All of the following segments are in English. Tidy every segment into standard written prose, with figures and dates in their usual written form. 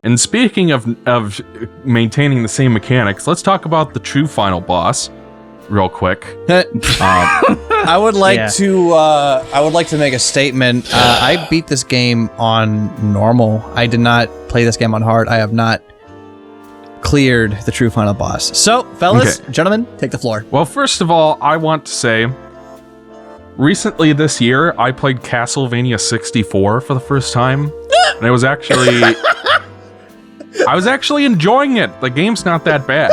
And speaking of maintaining the same mechanics, let's talk about the true final boss real quick. I would like to make a statement. I beat this game on normal. I did not play this game on hard. I have not cleared the true final boss. So, fellas, gentlemen, take the floor. Well, first of all, I want to say, recently this year, I played Castlevania 64 for the first time, and I was actually enjoying it. The game's not that bad,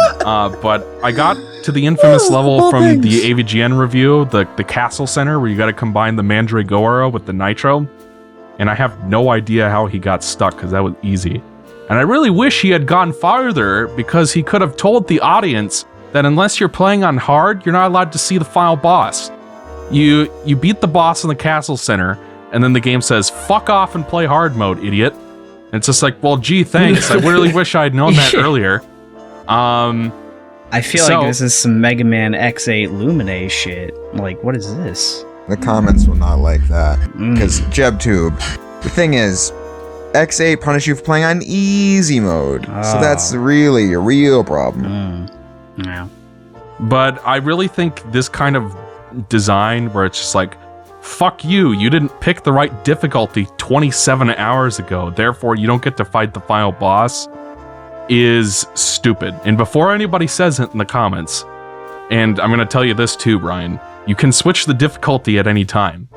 but I got to the infamous level from the AVGN review, the Castle Center, where you got to combine the Mandragora with the Nitro, and I have no idea how he got stuck, because that was easy. And I really wish he had gone farther, because he could have told the audience that unless you're playing on hard, you're not allowed to see the final boss. You beat the boss in the Castle Center, and then the game says, fuck off and play hard mode, idiot. And it's just like, well, gee, thanks. I really wish I'd known that earlier. I feel like this is some Mega Man X8 Lumine shit. Like, what is this? The comments will not like that. Because JebTube, the thing is, X8 punish you for playing on easy mode. So that's really a real problem. Yeah. But I really think this kind of design where it's just like, fuck you, you didn't pick the right difficulty 27 hours ago, therefore you don't get to fight the final boss, is stupid. And before anybody says it in the comments, and I'm going to tell you this too, Brian, you can switch the difficulty at any time,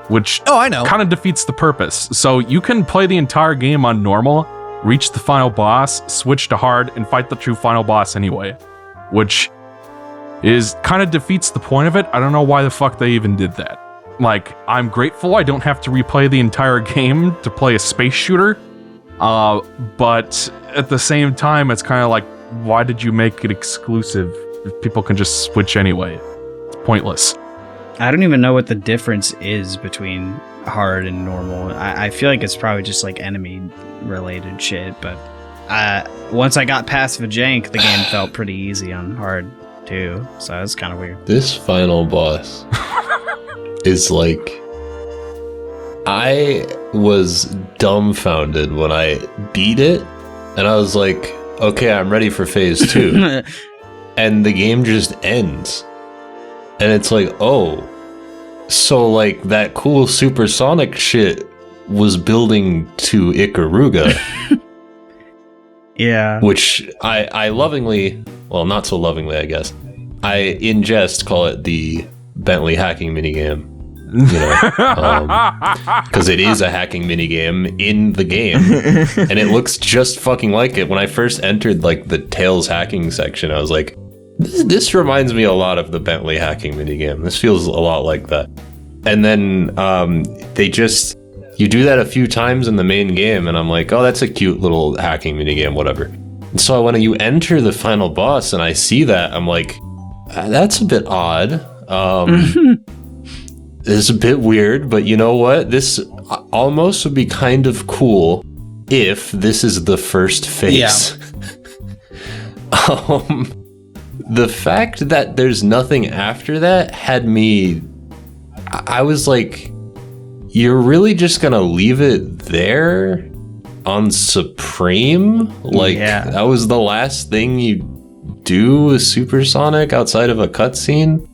which kind of defeats the purpose. So you can play the entire game on normal, reach the final boss, switch to hard, and fight the true final boss anyway, which is kind of defeats the point of it. I don't know why the fuck they even did that. Like, I'm grateful I don't have to replay the entire game to play a space shooter, but at the same time, it's kind of like, why did you make it exclusive if people can just switch anyway? It's pointless. I don't even know what the difference is between hard and normal. I feel like it's probably just like enemy-related shit, but once I got past Vajank, the game felt pretty easy on hard, too, so it's kind of weird. This final boss is like, I was dumbfounded when I beat it, and I was like, okay, I'm ready for phase 2. And the game just ends. And it's like, oh, so like that cool supersonic shit was building to Ikaruga. Yeah. Which I lovingly, well, not so lovingly, I guess, I in jest call it the Bentley hacking minigame. You know, because it is a hacking minigame in the game, and it looks just fucking like it. When I first entered like the Tails hacking section, I was like, this reminds me a lot of the Bentley hacking minigame. This feels a lot like that. And then you do that a few times in the main game, and I'm like, oh, that's a cute little hacking minigame, whatever. And so when you enter the final boss and I see that, I'm like, that's a bit odd. It's a bit weird, but you know what? This almost would be kind of cool if this is the first phase. Yeah. The fact that there's nothing after that had me... I was like, you're really just gonna leave it there on Supreme? Like, that was the last thing you do with Supersonic outside of a cutscene?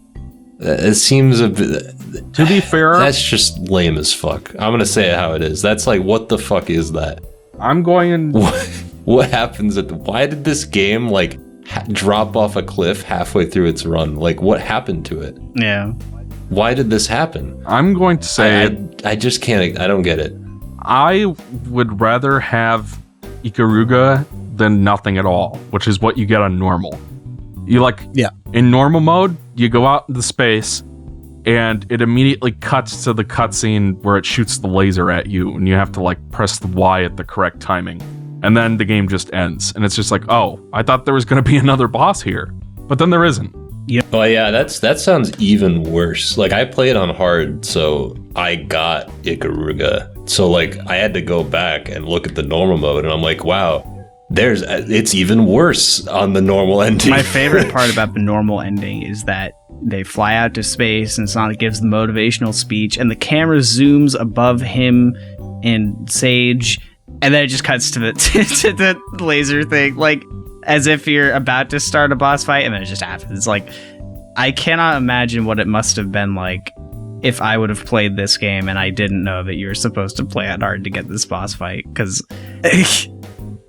It seems a bit... To be fair, that's just lame as fuck. I'm gonna say it how it is. That's like, what the fuck is that? I'm going in... What happens why did this game like drop off a cliff halfway through its run? Like, what happened to it? Yeah. Why did this happen? I'm going to say... I just can't... I don't get it. I would rather have Ikaruga than nothing at all, which is what you get on normal. You in normal mode, you go out into space, and it immediately cuts to the cutscene where it shoots the laser at you, and you have to like press the Y at the correct timing. And then the game just ends, and it's just like, oh, I thought there was going to be another boss here, but then there isn't. Oh yeah, that sounds even worse. Like, I played on hard, so I got Ikaruga. So like, I had to go back and look at the normal mode, and I'm like, wow, it's even worse on the normal ending. My favorite part about the normal ending is that they fly out to space, and Sonic gives the motivational speech, and the camera zooms above him and Sage, And then it just cuts to the to the laser thing, like as if you're about to start a boss fight, and then it just happens. It's like, I cannot imagine what it must have been like if I would have played this game and I didn't know that you were supposed to play it hard to get this boss fight. Because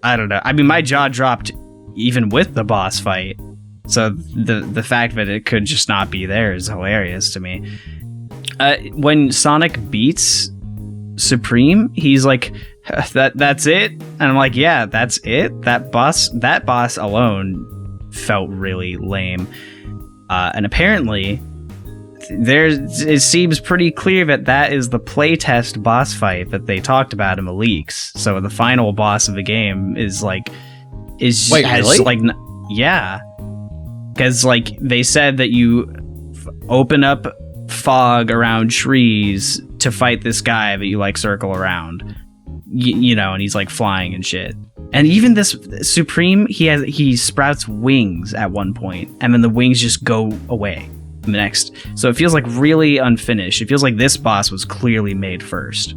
I don't know. I mean, my jaw dropped even with the boss fight. So the fact that it could just not be there is hilarious to me. When Sonic beats Supreme, he's like, that's it? And I'm like, yeah, that's it? That boss alone felt really lame. And apparently, it seems pretty clear that is the playtest boss fight that they talked about in the leaks. So the final boss of the game is like, really? Yeah. Because, like, they said that you open up fog around trees to fight this guy that you, like, circle around. You know, and he's, like, flying and shit. And even this Supreme, he sprouts wings at one point, and then the wings just go away the next. So it feels, like, really unfinished. It feels like this boss was clearly made first.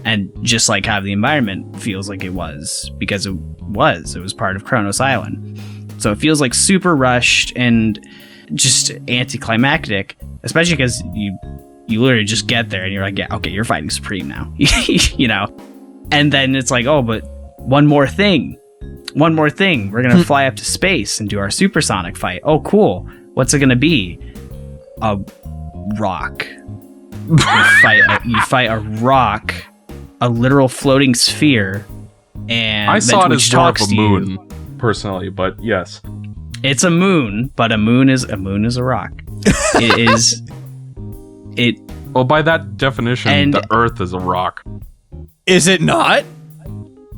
And just like how the environment feels like it was, because it was part of Kronos Island. So it feels like super rushed and just anticlimactic, especially because you literally just get there and you're like, yeah, okay, you're fighting Supreme now, you know? And then it's like, oh, but one more thing. We're going to fly up to space and do our supersonic fight. Oh, cool. What's it going to be? A rock. You fight a rock, a literal floating sphere, and I saw it as more of a to moon, you. personally, but yes. It's a moon, but a moon is a rock. It Well, by that definition, And- the Earth is a rock. Is it not?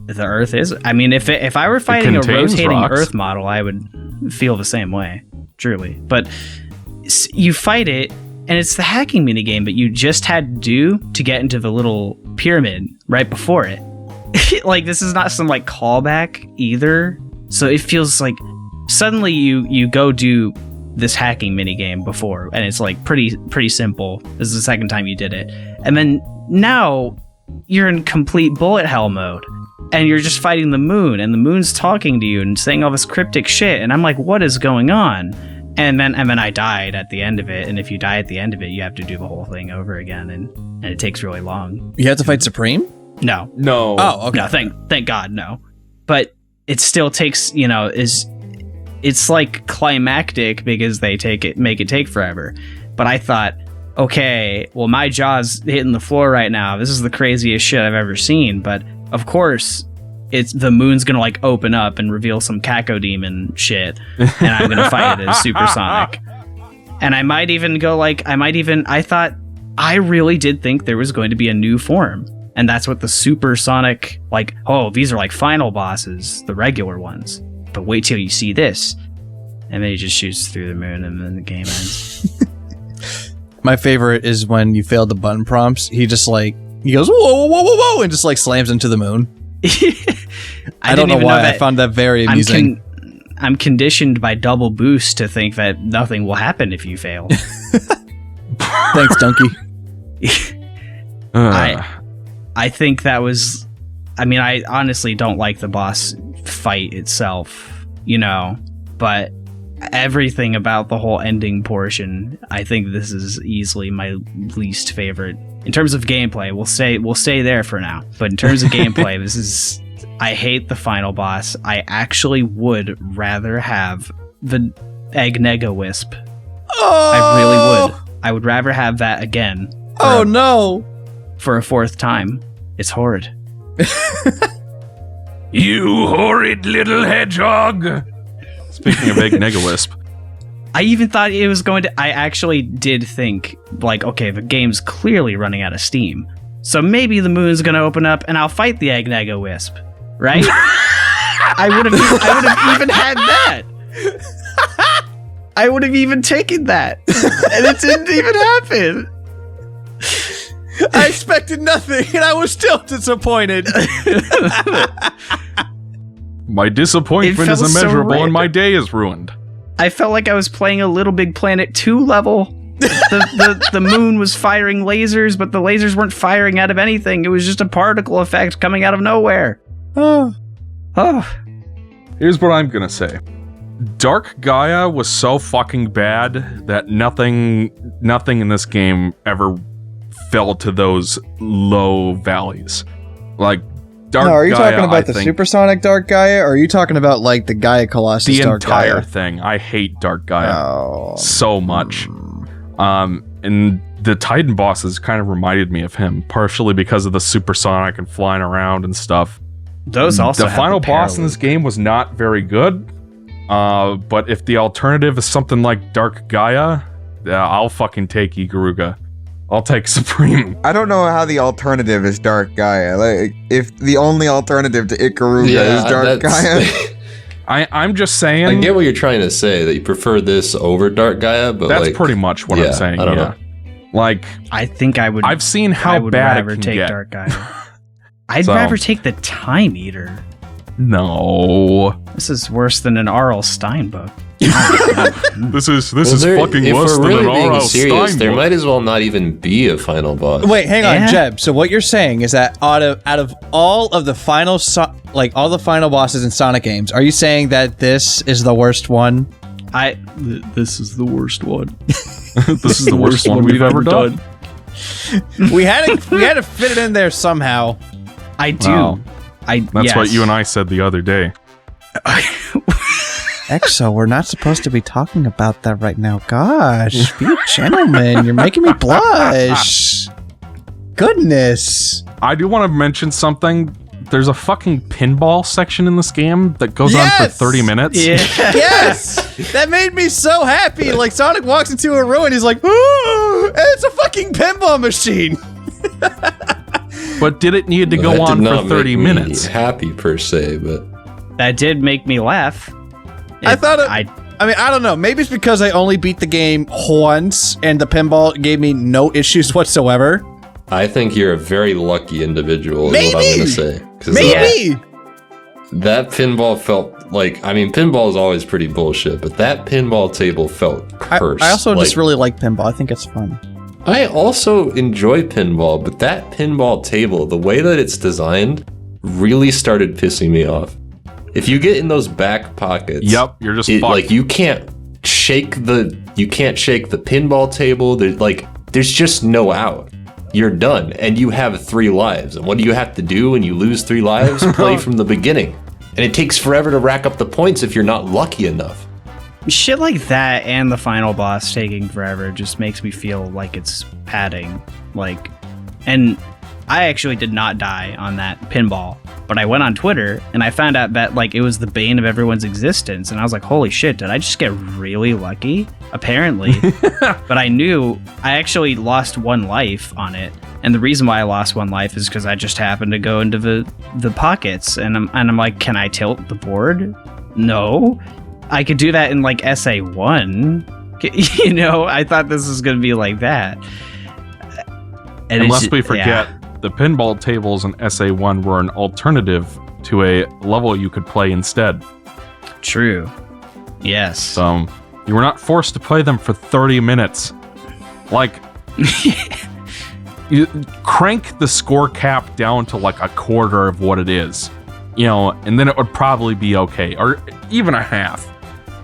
the Earth is. I mean, if I were fighting a contains rotating rocks. Earth model, I would feel the same way, truly. But you fight it, and it's the hacking minigame that you just had to do to get into the little pyramid right before it. Like, this is not some like callback either. So it feels like suddenly you go do this hacking minigame before, and it's like pretty simple. This is the second time you did it. And then now you're in complete bullet hell mode, and you're just fighting the moon, and the moon's talking to you and saying all this cryptic shit, and I'm like, what is going on? And then I died at the end of it, and if you die at the end of it, you have to do the whole thing over again, and it takes really long. You have to fight Supreme? No. No. Oh, okay. No, thank God, no. But it still takes, it's like climactic because they make it take forever. But I thought, okay, well, my jaw's hitting the floor right now. This is the craziest shit I've ever seen. But of course, it's the moon's gonna like open up and reveal some cacodemon shit, and I'm gonna fight it as supersonic. And I really did think there was going to be a new form. And that's what the supersonic, like, oh, these are like final bosses, the regular ones. But wait till you see this. And then he just shoots through the moon, and then the game ends. My favorite is when you fail the button prompts. He goes, whoa, whoa, whoa, whoa, whoa, and just like slams into the moon. I don't know why. I found that very amusing. I'm conditioned by double boost to think that nothing will happen if you fail. Thanks, Donkey. I think that was... I mean, I honestly don't like the boss fight itself, but everything about the whole ending portion, I think this is easily my least favorite. In terms of gameplay, we'll stay there for now. But in terms of gameplay, I hate the final boss. I actually would rather have the Egg Nega Wisp. Oh! I really would. I would rather have that again. No! For a fourth time. It's horrid. You horrid little hedgehog! Speaking of Egg Nega Wisp. I even thought it was going to... I actually did think, like, okay, the game's clearly running out of steam. So maybe the moon's going to open up and I'll fight the Egg Nega Wisp. Right? I would have even had that. I would have even taken that. And it didn't even happen. I expected nothing, and I was still disappointed. My disappointment is immeasurable, and my day is ruined. I felt like I was playing a Little Big Planet 2 level. The moon was firing lasers, but the lasers weren't firing out of anything. It was just a particle effect coming out of nowhere. Oh. Here's what I'm gonna say. Dark Gaia was so fucking bad that nothing in this game ever fell to those low valleys. Like, Dark Gaia, are you talking about the Supersonic Dark Gaia, or are you talking about, like, the Gaia Colossus the Dark Gaia? entire thing. I hate Dark Gaia so much. And the Titan bosses kind of reminded me of him, partially because of the supersonic and flying around and stuff. Those also the have final the boss in this paraloop. game was not very good. But if the alternative is something like Dark Gaia, I'll fucking take Ikaruga. I'll take Supreme. I don't know how the alternative is Dark Gaia. Like, if the only alternative to Ikaruga is Dark Gaia. I'm just saying. I get what you're trying to say, that you prefer this over Dark Gaia, but that's like, pretty much what I'm saying. I don't know. Like, I think I would. I've seen how I would bad rather it can take get. Dark Gaia. I'd So- rather take the Time Eater. No. This is worse than an R.L. Stein book. This is Well, fucking if worse we're than really an being R.L. serious, Stein there book. might as well not even be a final boss. Wait, hang on, Yeah. Jeb. So what you're saying is that out of all of the final, all the final bosses in Sonic games, are you saying that this is the worst one? This is the worst one. This is the worst one we've ever done. We had to fit it in there somehow. I do. Wow. That's yes. what you and I said the other day. Exo, we're not supposed to be talking about that right now. Gosh, be a gentleman. You're making me blush. Goodness. I do want to mention something. There's a fucking pinball section in this game that goes on for 30 minutes. Yeah. Yes! That made me so happy. Like, Sonic walks into a room and he's like, ooh, it's a fucking pinball machine. But did it need to go That did on not for 30 make me minutes? happy per se, but That did make me laugh. I thought I mean, I don't know. Maybe it's because I only beat the game once and the pinball gave me no issues whatsoever. I think you're a very lucky individual, is what I'm Maybe. going to say. 'Cause, Maybe. that pinball felt like, I mean, pinball is always pretty bullshit, but that pinball table felt cursed. I also just Like, really like pinball. I think it's fun. I also enjoy pinball, but that pinball table, the way that it's designed, really started pissing me off. If you get in those back pockets, Yep, you're just it, fucked. like you can't shake the pinball table. There's just no out. You're done, and you have 3 lives. And what do you have to do when you lose 3 lives? Play from the beginning, and it takes forever to rack up the points if you're not lucky enough. Shit like that and the final boss taking forever just makes me feel like it's padding. Like, and I actually did not die on that pinball, but I went on Twitter and I found out that like it was the bane of everyone's existence, and I was like, holy shit, did I just get really lucky? Apparently. But I knew I actually lost 1 life on it, and the reason why I lost 1 life is because I just happened to go into the pockets, and I'm like, can I tilt the board? No. I could do that in like SA1. You know, I thought this was going to be like that. And And it's lest we forget, the pinball tables in SA1 were an alternative to a level you could play instead. True. Yes. So you were not forced to play them for 30 minutes. Like, you crank the score cap down to like a quarter of what it is, you know, and then it would probably be okay, or even a half.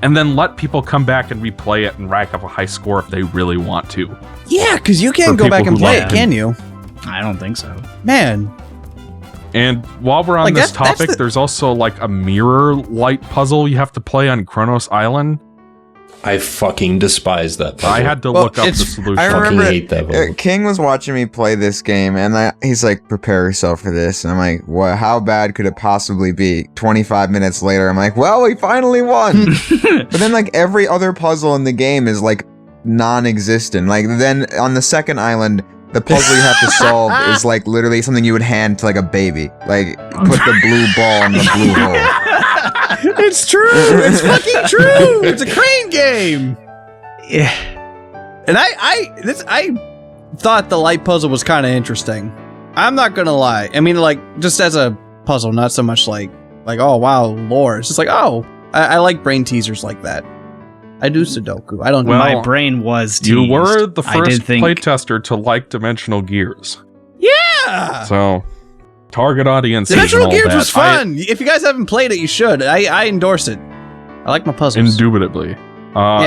And then let people come back and replay it and rack up a high score if they really want to. Yeah, because you For can go back people and who play love it, can you? I don't think so. Man. And while we're on Like, this that's topic, there's also like a mirror light puzzle you have to play on Kronos Island. I fucking despise that puzzle. I had to Well, look up the it's- solution. I fucking remember hate that puzzle. King was watching me play this game, and he's like, "Prepare yourself for this." And I'm like, "What? How bad could it possibly be?" 25 minutes later, I'm like, "Well, we finally won." But then, like, every other puzzle in the game is like non-existent. Like, then on the second island, the puzzle you have to solve is like literally something you would hand to like a baby. Like, put the blue ball in the blue hole. It's true. It's fucking true. It's a crane game. Yeah. And I thought the light puzzle was kind of interesting. I'm not gonna lie. I mean, like, just as a puzzle, not so much like oh wow, lore. It's just like, oh, I like brain teasers like that. I do Sudoku. I don't. Well, My brain was teased. You were the I did first think- playtester to like Dimensional Gears. Yeah. So target audience. Dimensional Gears was fun. If you guys haven't played it, you should. I endorse it. I like my puzzles. Indubitably.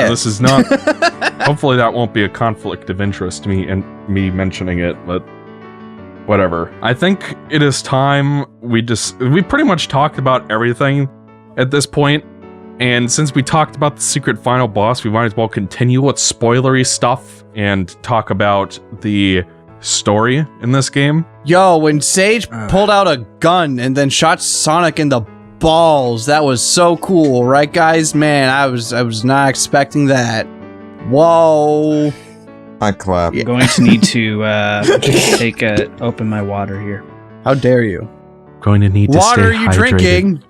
This is not. Hopefully, that won't be a conflict of interest me mentioning it, but whatever. I think it is time we pretty much talked about everything at this point, and since we talked about the secret final boss, we might as well continue with spoilery stuff and talk about the story in this game. Yo, when Sage pulled out a gun and then shot Sonic in the balls, that was so cool, right, guys? Man, I was not expecting that. Whoa. I clap. I'm going to need to open my water here. How dare you? Going to need to water stay are you hydrated. drinking?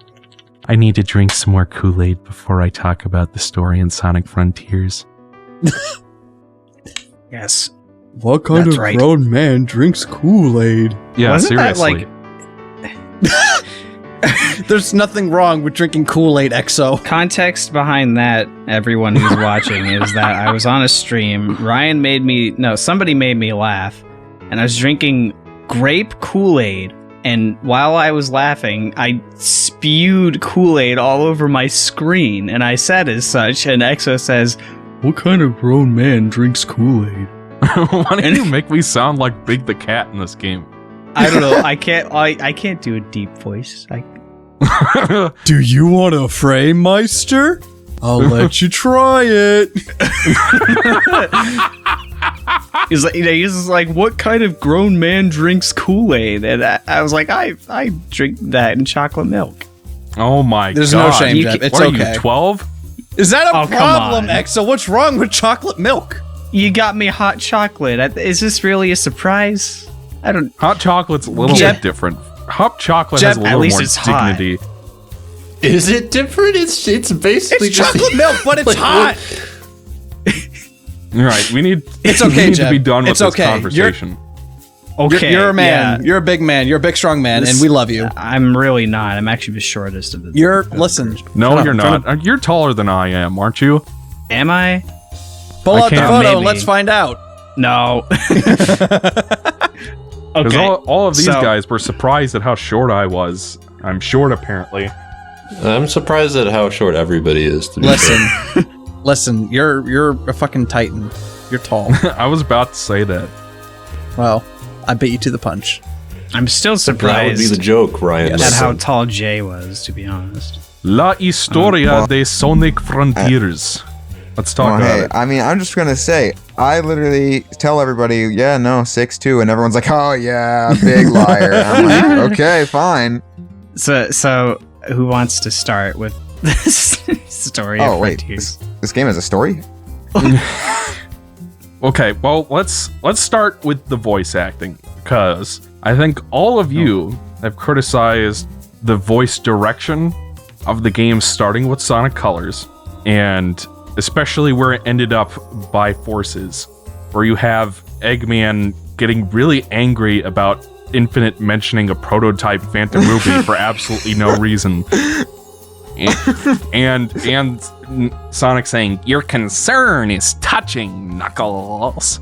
I need to drink some more Kool-Aid before I talk about the story in Sonic Frontiers. Yes. What kind That's of right. grown man drinks Kool-Aid? Yeah, Wasn't that, seriously. There's nothing wrong with drinking Kool-Aid, EXO. Context behind that, everyone who's watching, is that I was on a stream. Somebody made me laugh, and I was drinking grape Kool-Aid. And while I was laughing, I spewed Kool-Aid all over my screen, and I said as such, and EXO says, "What kind of grown man drinks Kool-Aid?" Why don't you make me sound like Big the Cat in this game? I don't know. I can't do a deep voice. Do you want a frame, Meister? I'll let you try it. He's like, he's just like, what kind of grown man drinks Kool-Aid? And I was like, I drink that in chocolate milk. Oh my There's god. no shame, Jeb. It's what okay. Are you, 12? Is that a Oh, come problem, on. EXO? What's wrong with chocolate milk? You got me hot chocolate. Is this really a surprise? I don't. Hot chocolate's a little Jeb- bit different. Hot chocolate Jeb, has a at little least more it's hot. dignity. Is it different? It's basically It's just chocolate milk, but it's like, hot. Right, we need, It's we okay, need Jeb. to be done with It's this okay. conversation. Okay, You're a man. yeah. You're a big man. You're a big, strong man, and we love you. I'm really not. I'm actually the shortest of the. Listen. No, Shut up. you're not. You're taller than I am, aren't you? Am I? Pull I out the can't- photo and maybe. let's find out. No. Because Okay. all of these so- guys were surprised at how short I was. I'm short, apparently. I'm surprised at how short everybody is. To be fair. Listen. You're a fucking titan. You're tall. I was about to say that. Well, I beat you to the punch. I'm still That would be surprised the joke, Ryan. at how tall Jay was, to be honest. La Historia de Sonic Frontiers. Let's talk Oh, about hey, it. I mean, I'm just gonna say, I literally tell everybody, yeah, no, 6'2", and everyone's like, oh yeah, big liar. I'm like, okay, fine. So who wants to start with this story? Oh of wait, Frontiers? this game has a story? Okay, well, let's start with the voice acting, because I think all of you have criticized the voice direction of the game starting with Sonic Colors, and especially where it ended up by Forces, where you have Eggman getting really angry about Infinite mentioning a prototype Phantom Ruby for absolutely no reason. And Sonic saying, "Your concern is touching, Knuckles."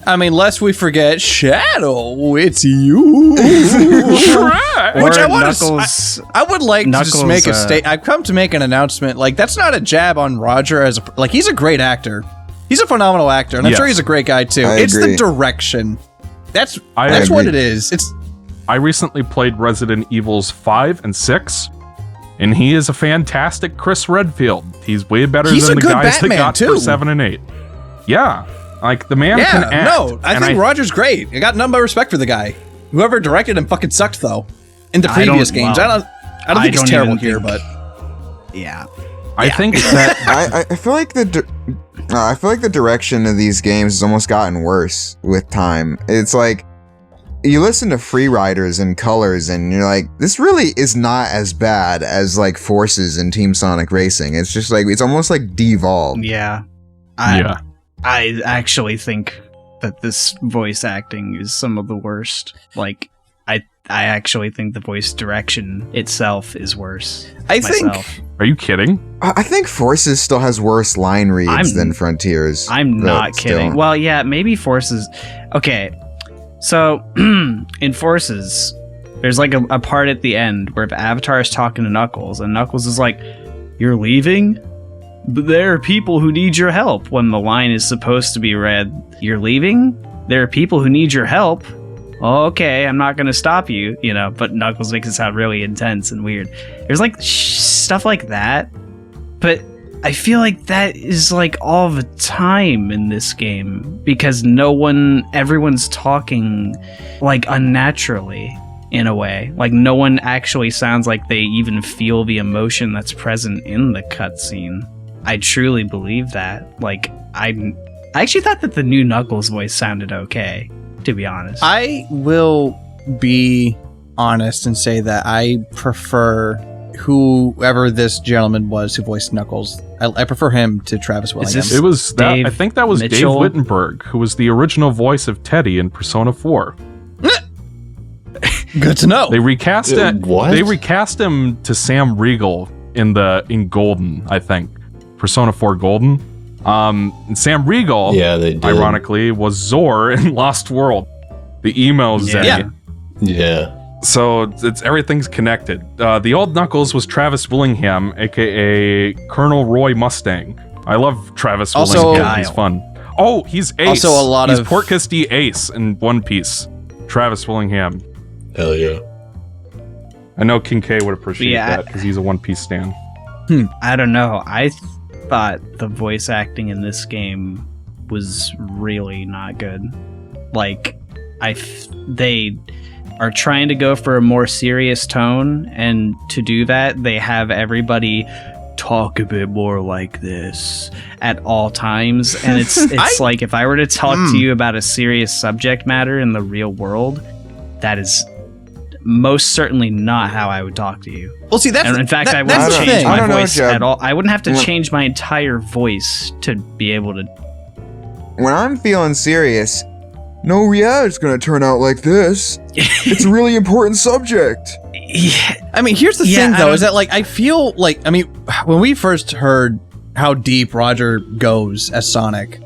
I mean, lest we forget, Shadow, it's you. Shrek! Which Or I want to. Knuckles. I would like to just Knuckles, make a state. I've come to make an announcement. Like, that's not a jab on Roger as a. Like, he's a great actor. He's a phenomenal actor, and I'm Yes. sure he's a great guy too. I It's agree. the direction. That's I what agree. it is. It's I recently played Resident Evils 5 and 6, and he is a fantastic Chris Redfield. He's way better He's than a the good guys Batman, that got too. for 7 and 8. Yeah, like the man can act. no. I and think Roger's great. I got none but respect for the guy. Whoever directed him fucking sucked though. In the I don't- previous games, well, I don't think I it's don't terrible even here, think- but Yeah. I think that I feel like I feel like the direction of these games has almost gotten worse with time. It's like you listen to Free Riders and Colors, and you're like, this really is not as bad as like Forces and Team Sonic Racing. It's just like it's almost like devolved. Yeah. yeah. I actually think that this voice acting is some of the worst. Like, I actually think the voice direction itself is worse. I think myself. Are you kidding? I think Forces still has worse line reads I'm- than Frontiers. I'm but not kidding. still. Well, yeah, maybe Forces. Okay, so in Forces, There's like a part at the end where Avatar is talking to Knuckles, and Knuckles is like, "You're leaving? But there are people who need your help." When the line is supposed to be read, "You're leaving? There are people who need your help. Okay, I'm not gonna stop you," but Knuckles makes it sound really intense and weird. There's like stuff like that, but I feel like that is like all the time in this game because everyone's talking like unnaturally in a way. Like no one actually sounds like they even feel the emotion that's present in the cutscene. I truly believe that. Like I actually thought that the new Knuckles voice sounded okay, to be honest. I will be honest and say that I prefer whoever this gentleman was who voiced Knuckles. I prefer him to Travis Willingham. It was that. I think that was Mitchell? Dave Wittenberg, who was the original voice of Teddy in Persona 4. Good to know. They recast it. What? They recast him to Sam Riegel in Golden, I think. Persona 4 Golden. And Sam Riegel, Yeah, they did. ironically, was Zor in Lost World. The emo Zay. Yeah. Yeah. So everything's connected. The old Knuckles was Travis Willingham, aka Colonel Roy Mustang. I love Travis Also- Willingham. He's fun. Oh, he's Ace. Also a lot he's of- Portkisty Ace in One Piece. Travis Willingham. Hell yeah. I know King K would appreciate Yeah. that because he's a One Piece stan. I don't know. I thought the voice acting in this game was really not good. Like, they are trying to go for a more serious tone, and to do that, they have everybody talk a bit more like this at all times. And it's like if I were to talk to you about a serious subject matter in the real world, that is most certainly not how I would talk to you. Well, see, that's And in fact, I that's wouldn't the change thing. my I don't know, voice Jeb. at all. I wouldn't have to Well- change my entire voice to be able to. When I'm feeling serious, no, yeah, it's gonna turn out like this. It's a really important subject. Yeah, I mean, here's the Yeah, thing, I though, don't- is that, like, I feel like, I mean, when we first heard how deep Roger goes as Sonic,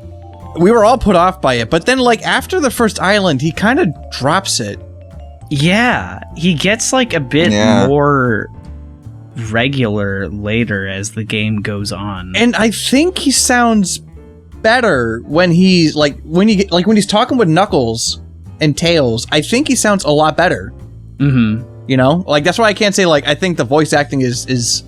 we were all put off by it. But then, like, after the first island, he kind of drops it. yeah, he gets like a bit Yeah. more regular later as the game goes on. And I think he sounds better when he's, like, when he's talking with Knuckles and Tails, I think he sounds a lot better. Mm-hmm. You know? Like, that's why I can't say, like, I think the voice acting is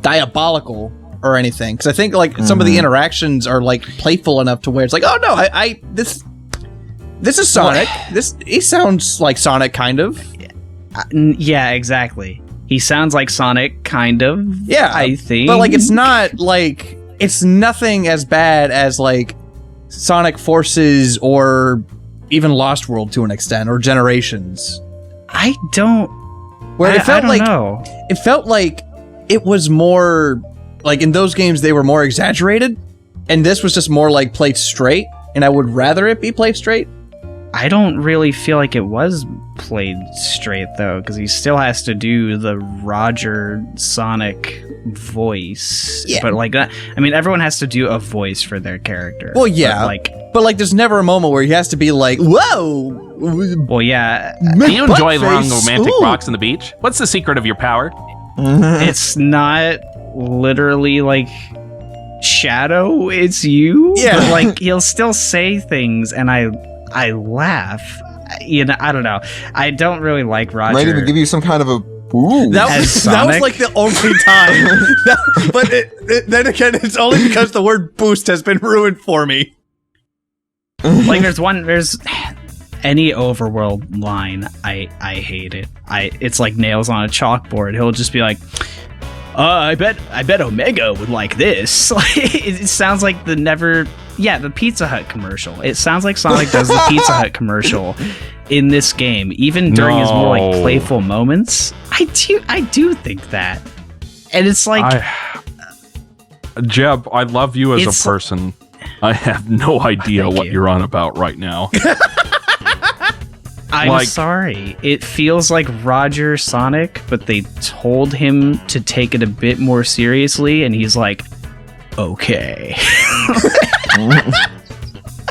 diabolical or anything. Because I think, like, some of the interactions are, like, playful enough to where it's like, oh, no, this is Sonic. He sounds like Sonic, kind of. Yeah, exactly. He sounds like Sonic, kind of. Yeah. I think. But, like, it's not, like, it's nothing as bad as, like, Sonic Forces or even Lost World to an extent, or Generations. I don't. Where it felt I don't like know. it felt like it was more like in those games they were more exaggerated, and this was just more like played straight, and I would rather it be played straight. I don't really feel like it was played straight though, because he still has to do the Roger Sonic voice. Yeah. But like that, I mean, everyone has to do a voice for their character. Well, yeah. But But like there's never a moment where he has to be like, whoa. well, yeah. Do you enjoy butt long face. romantic Ooh. walks on the beach? What's the secret of your power? It's not literally like Shadow, it's you. Yeah. But like he'll still say things, and I laugh. You know, I don't know. I don't really like Roger. Might even give you some kind of a ooh. That As was Sonic? like the only time. But then again, it's only because the word boost has been ruined for me. Like there's any overworld line, I hate it. It's like nails on a chalkboard. He'll just be like, I bet Omega would like this. Like it sounds like the Pizza Hut commercial. It sounds like Sonic does the Pizza Hut commercial in this game, even during his more like No. playful moments. I do think that. And it's like Jeb, I love you as It's- a person. I have no idea Thank what you. you're on about right now. I'm Like- sorry. It feels like Roger Sonic, but they told him to take it a bit more seriously, and he's like, okay.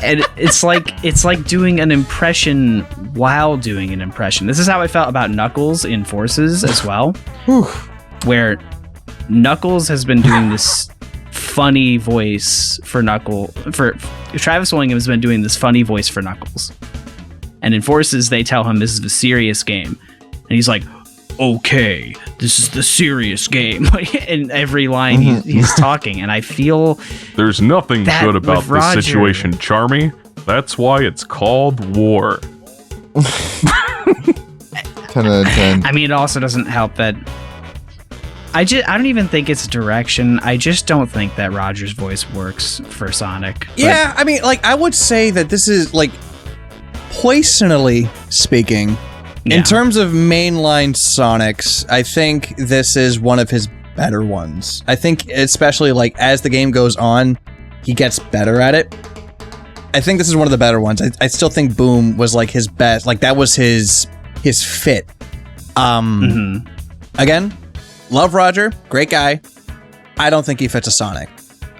And it's like doing an impression while doing an impression. This is how I felt about Knuckles in Forces as well, where Knuckles has been doing this funny voice for Travis Willingham has been doing this funny voice for Knuckles. And in Forces, they tell him this is the serious game. And he's like, okay, this is the serious game. In every line he's talking. And I feel there's nothing good about this situation, Charmy. That's why it's called war. 10 out of 10. I mean, it also doesn't help that I don't even think it's direction. I just don't think that Roger's voice works for Sonic. Yeah, I mean, like, I would say that this is, like, personally speaking, in terms of mainline Sonics, I think this is one of his better ones. I think especially, like, as the game goes on, he gets better at it. I think this is one of the better ones. I still think Boom was, like, his best. Like, that was his fit. Again, love Roger, great guy. I don't think he fits a Sonic.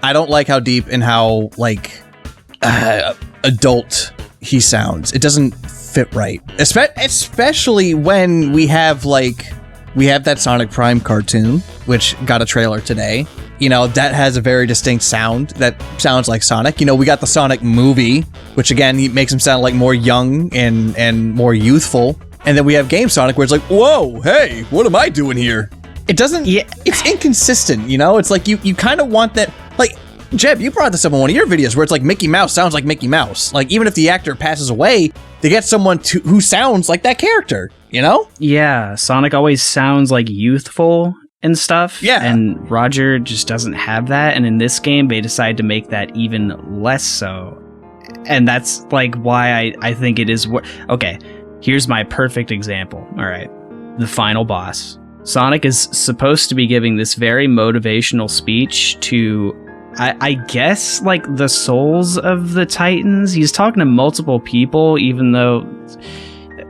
I don't like how deep and how, like, adult he sounds. It doesn't fit right. Especially when we have that Sonic Prime cartoon, which got a trailer today. You know, that has a very distinct sound that sounds like Sonic. You know, we got the Sonic movie, which again, he makes him sound like more young and more youthful. And then we have Game Sonic, where it's like, whoa, hey, what am I doing here? It doesn't, it's inconsistent, you know? It's like, you kind of want that, like, Jeb, you brought this up in one of your videos where it's like Mickey Mouse sounds like Mickey Mouse. Like, even if the actor passes away, they get someone who sounds like that character, you know? Yeah, Sonic always sounds like youthful and stuff. Yeah. And Roger just doesn't have that. And in this game, they decide to make that even less so. And that's like why I think it is. Okay, here's my perfect example. All right, the final boss. Sonic is supposed to be giving this very motivational speech to, I guess, like the souls of the Titans. He's talking to multiple people, even though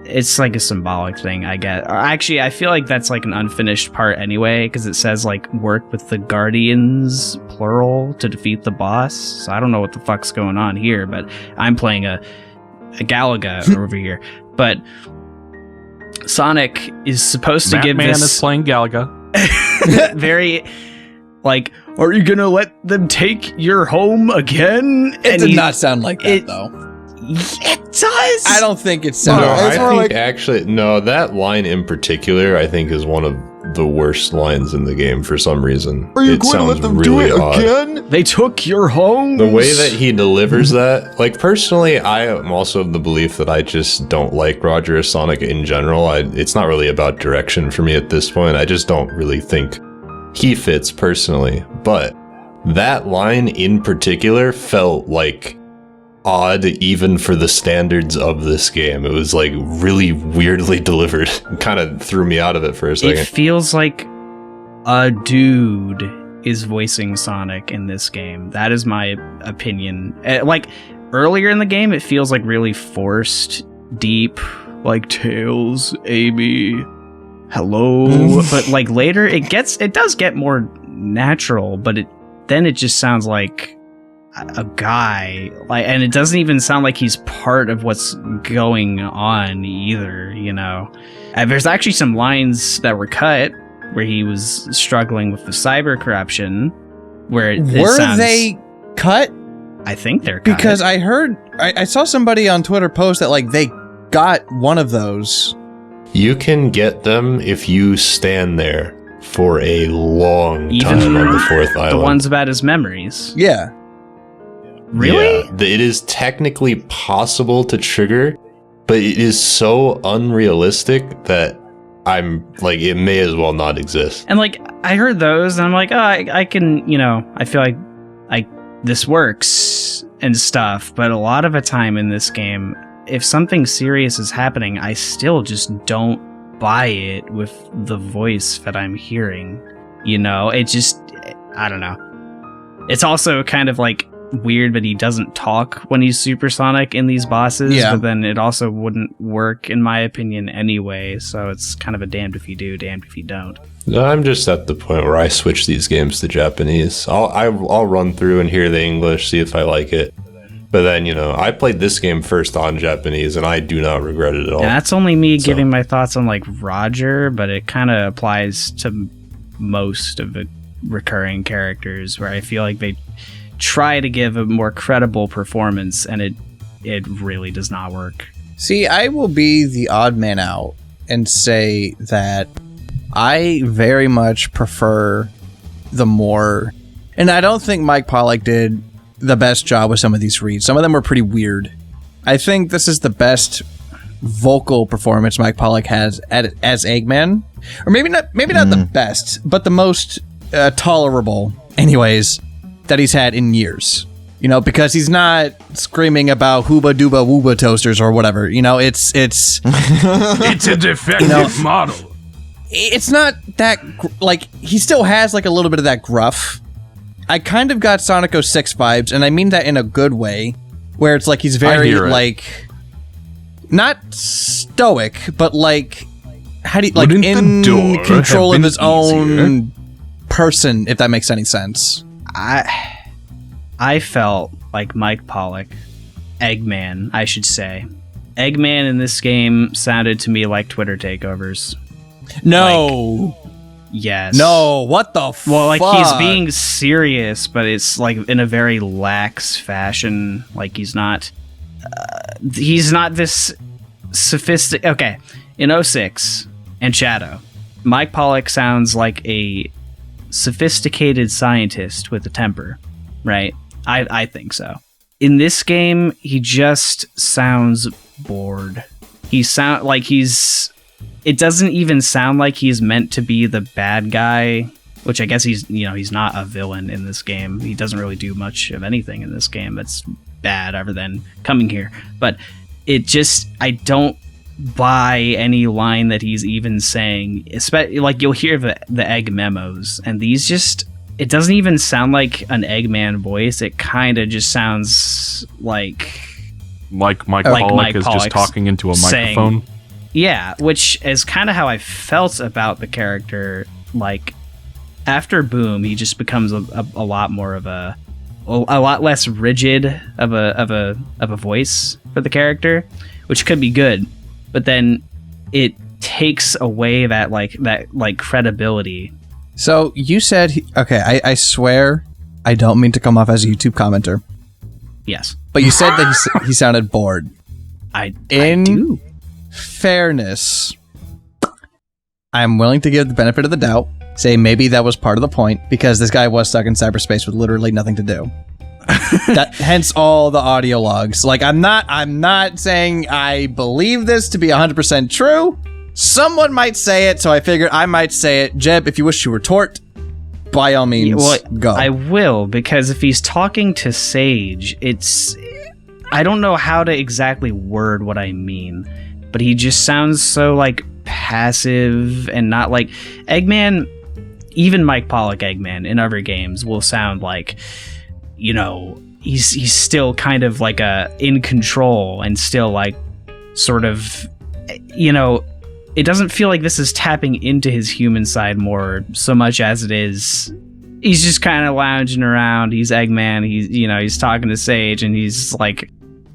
it's like a symbolic thing, I guess. Actually, I feel like that's like an unfinished part anyway, because it says like work with the Guardians, plural, to defeat the boss. So I don't know what the fuck's going on here, but I'm playing a Galaga over here. But Sonic is supposed to give Man this is playing Galaga. very, like, are you gonna let them take your home again? It did not sound like that, though. It does. I don't think it sounds. That line in particular, I think, is one of the worst lines in the game for some reason. Are you going to let them really do it again? They took your home. The way that he delivers that, like, personally, I am also of the belief that I just don't like Roger as Sonic in general. It's not really about direction for me at this point. I just don't really think he fits personally. But that line in particular felt like odd even for the standards of this game. It was like really weirdly delivered. Kind of threw me out of it for a second. It feels like a dude is voicing Sonic in this game. That is my opinion. Like earlier in the game, it feels like really forced, deep, like Tails, Amy, hello. But like later, it does get more natural. But then it just sounds like a guy, like, and it doesn't even sound like he's part of what's going on either, you know. And there's actually some lines that were cut where he was struggling with the cyber corruption, where they cut? I think they're cut. Because I heard, I saw somebody on Twitter post that like they got one of those. You can get them if you stand there for a long time on the fourth island. The ones about his memories. Yeah. Really? Yeah, it is technically possible to trigger, but it is so unrealistic that I'm like, it may as well not exist. And like, I heard those and I'm like, oh, I can, you know, I feel like this works and stuff. But a lot of the time in this game, if something serious is happening, I still just don't buy it with the voice that I'm hearing. You know, it just, I don't know. It's also kind of like weird, but he doesn't talk when he's supersonic in these bosses. Yeah. But then it also wouldn't work, in my opinion, anyway. So it's kind of a damned if you do, damned if you don't. I'm just at the point where I switch these games to Japanese. I'll run through and hear the English, see if I like it. But then, I played this game first on Japanese, and I do not regret it at all. Yeah, that's only me giving my thoughts on like Roger, but it kind of applies to most of the recurring characters, where I feel like they try to give a more credible performance, and it really does not work. See, I will be the odd man out and say that I very much prefer the more... And I don't think Mike Pollock did the best job with some of these reads. Some of them were pretty weird. I think this is the best vocal performance Mike Pollock has as Eggman. Or maybe not the best, but the most tolerable, anyways, that he's had in years. Because he's not screaming about hooba dooba wooba toasters or whatever. It's It's a defective model. It's not that he still has like a little bit of that gruff. I kind of got Sonic 06 vibes, and I mean that in a good way, where it's like he's very like not stoic, but like how do you like in control of his own person, if that makes any sense. I felt like Mike Pollock, Eggman, I should say. Eggman in this game sounded to me like Twitter takeovers. No. Yes. No, what the fuck? Well, like, he's being serious, but it's, like, in a very lax fashion. Like, he's not this sophisticated... Okay, in 06 and Shadow, Mike Pollock sounds like a sophisticated scientist with a temper, right? I think so. In this game, he just sounds bored. It doesn't even sound like he's meant to be the bad guy, which I guess he's not a villain in this game. He doesn't really do much of anything in this game that's bad other than coming here. But I don't buy any line that he's even saying. Especially, like, you'll hear the egg memos, and these it doesn't even sound like an Eggman voice. It kind of just sounds like Mike Pollock is just talking into a microphone. Yeah, which is kind of how I felt about the character. Like, after Boom, he just becomes a lot more of a lot less rigid of a voice for the character, which could be good. But then it takes away that credibility. So you said, okay, I swear I don't mean to come off as a YouTube commenter. Yes. But you said that he sounded bored. I do. Fairness, I'm willing to give the benefit of the doubt, say maybe that was part of the point, because this guy was stuck in cyberspace with literally nothing to do. Hence all the audio logs. Like, I'm not saying I believe this to be 100% true. Someone might say it, so I figured I might say it. Jeb, if you wish to retort, by all means, go. I will, because if he's talking to Sage, I don't know how to exactly word what I mean. But he just sounds so, like, passive and not like... Eggman, even Mike Pollock Eggman in other games will sound like, he's still kind of like in control and still, like, sort of, it doesn't feel like this is tapping into his human side more so much as it is... He's just kind of lounging around. He's Eggman. He's talking to Sage, and he's like...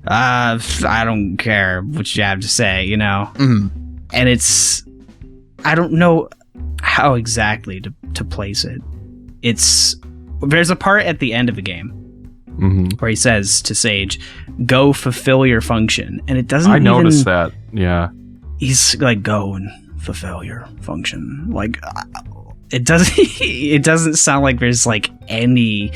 I don't care what you have to say, Mm-hmm. And I don't know how exactly to place it. There's a part at the end of the game where he says to Sage, "Go fulfill your function," and it doesn't. I noticed that. Yeah, he's like, "Go and fulfill your function." Like, it doesn't. It doesn't sound like there's like any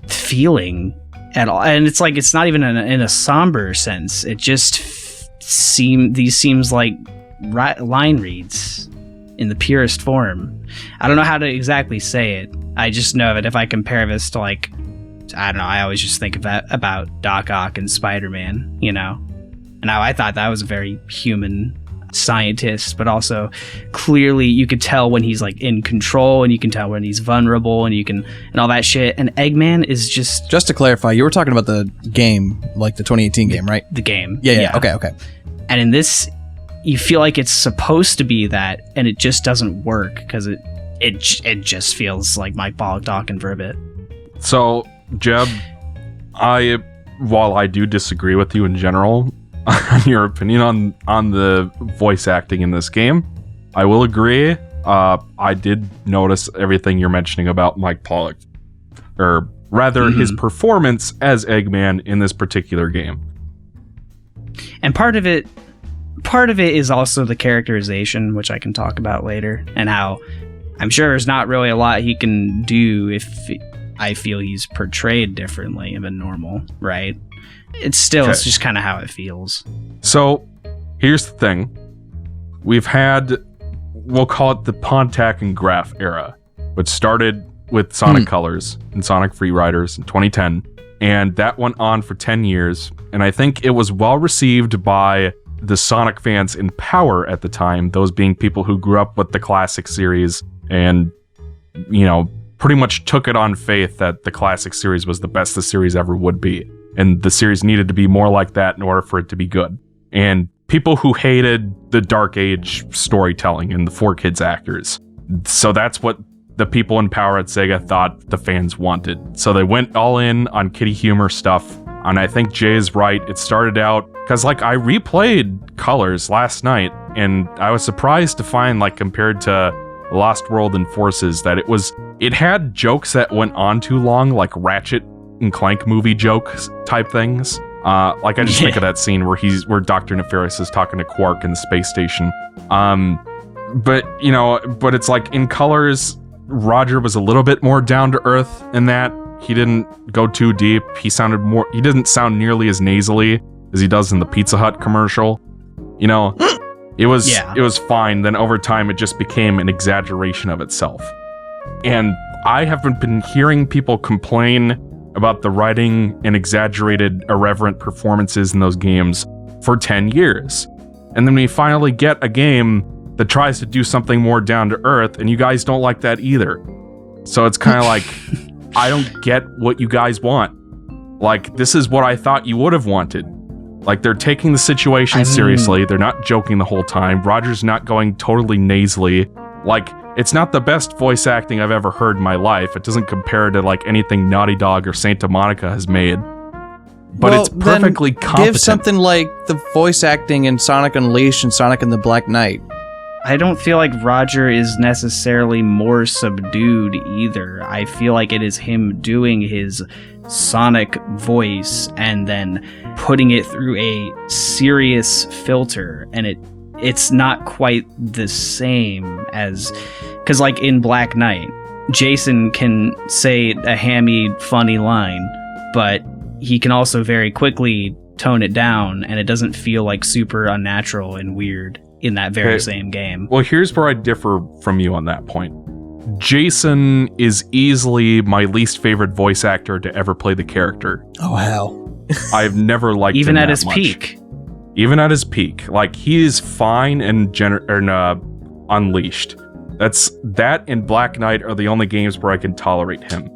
feeling at all, and it's like it's not even in a somber sense. It just seems like line reads in the purest form. I don't know how to exactly say it. I just know that if I compare this to, like, I don't know, I always just think about Doc Ock and Spider-Man, and I thought that was a very human scientist, but also clearly you could tell when he's like in control, and you can tell when he's vulnerable, and all that shit. And Eggman is just to clarify, you were talking about the game, like the 2018 game, right? The game. Yeah. Okay. And in this, you feel like it's supposed to be that, and it just doesn't work because it just feels like Mike Pollock talking for a bit. So, Jeb, I while I do disagree with you in general on your opinion on the voice acting in this game, I will agree. I did notice everything you're mentioning about Mike Pollock, or rather his performance as Eggman in this particular game. And part of it is also the characterization, which I can talk about later, and how I'm sure there's not really a lot he can do if I feel he's portrayed differently than normal, right? It's just kind of how it feels. So, here's the thing. We've had, we'll call it the Pontac and Graph era, which started with Sonic Colors and Sonic Free Riders in 2010, and that went on for 10 years, and I think it was well received by the Sonic fans in power at the time, those being people who grew up with the classic series and, pretty much took it on faith that the classic series was the best the series ever would be, and the series needed to be more like that in order for it to be good. And people who hated the Dark Age storytelling and the 4Kids actors. So that's what the people in power at Sega thought the fans wanted. So they went all in on kiddie humor stuff. And I think Jay is right. It started out because I replayed Colors last night, and I was surprised to find, compared to Lost World and Forces, that it had jokes that went on too long, like Ratchet and Clank movie jokes type things. I just think of that scene where Dr. Nefarious is talking to Quark in the space station. But it's like in Colors, Roger was a little bit more down to earth in that. He didn't go too deep. He didn't sound nearly as nasally as he does in the Pizza Hut commercial. It was fine. Then over time, it just became an exaggeration of itself. And I haven't been hearing people complain about the writing and exaggerated, irreverent performances in those games for 10 years. And then we finally get a game that tries to do something more down to earth, and you guys don't like that either. So it's kind of like, I don't get what you guys want. This is what I thought you would have wanted. They're taking the situation seriously. They're not joking the whole time. Roger's not going totally nasally. It's not the best voice acting I've ever heard in my life. It doesn't compare to anything Naughty Dog or Santa Monica has made. But it's perfectly competent. Give something like the voice acting in Sonic Unleashed and Sonic and the Black Knight. I don't feel like Roger is necessarily more subdued either. I feel like it is him doing his Sonic voice and then putting it through a serious filter, and it's not quite the same as, because in Black Knight, Jason can say a hammy, funny line, but he can also very quickly tone it down, and it doesn't feel super unnatural and weird in that very same game. Well, here's where I differ from you on that point. Jason is easily my least favorite voice actor to ever play the character. Oh, hell. I've never liked even him at that his much. peak. Even at his peak. He is fine in Unleashed. That and Black Knight are the only games where I can tolerate him.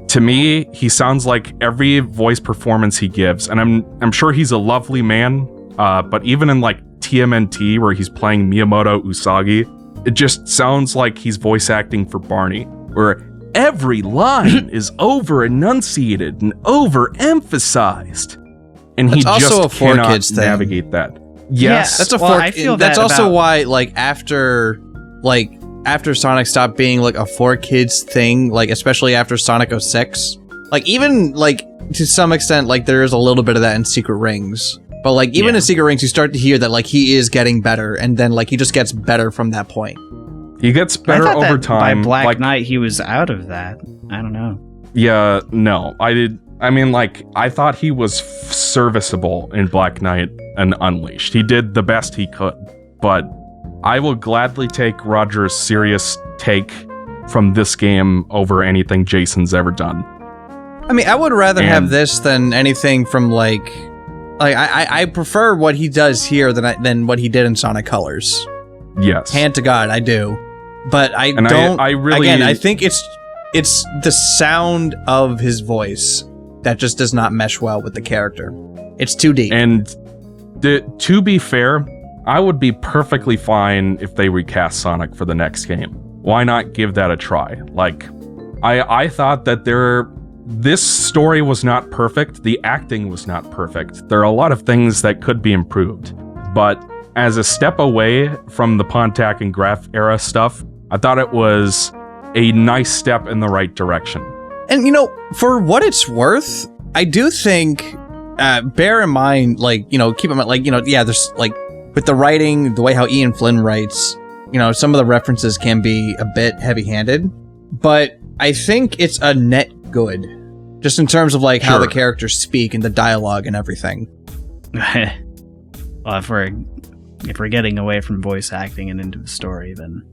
To me, he sounds like every voice performance he gives, and I'm sure he's a lovely man, but even in TMNT, where he's playing Miyamoto Usagi, it just sounds like he's voice acting for Barney, where every line is over-enunciated and over-emphasized. And he that's just also a 4Kids cannot thing. navigate that. Yes. That's a I feel that's that also about- why after Sonic stopped being a 4Kids thing, especially after Sonic 06, even to some extent there is a little bit of that in Secret Rings. But even in Secret Rings, you start to hear that he is getting better, and then he just gets better from that point. He gets better I thought over that time. By Black Knight, he was out of that. I don't know. Yeah, no, I did. I mean, I thought he was serviceable in Black Knight and Unleashed. He did the best he could, but I will gladly take Roger's serious take from this game over anything Jason's ever done. I mean, I would rather have this than anything from I prefer what he does here than what he did in Sonic Colors. Yes. Hand to God, I do. But I think it's the sound of his voice that just does not mesh well with the character. It's too deep. And to be fair, I would be perfectly fine if they recast Sonic for the next game. Why not give that a try? I thought that this story was not perfect. The acting was not perfect. There are a lot of things that could be improved. But as a step away from the Pontac and Graf era stuff, I thought it was a nice step in the right direction. And, you know, for what it's worth, I do think, bear in mind, like, you know, keep in mind, like, you know, yeah, there's, like, with the writing, the way how Ian Flynn writes, you know, some of the references can be a bit heavy-handed, but I think it's a net good, just in terms of, like, how the characters speak and the dialogue and everything. Well, if we're getting away from voice acting and into the story, then...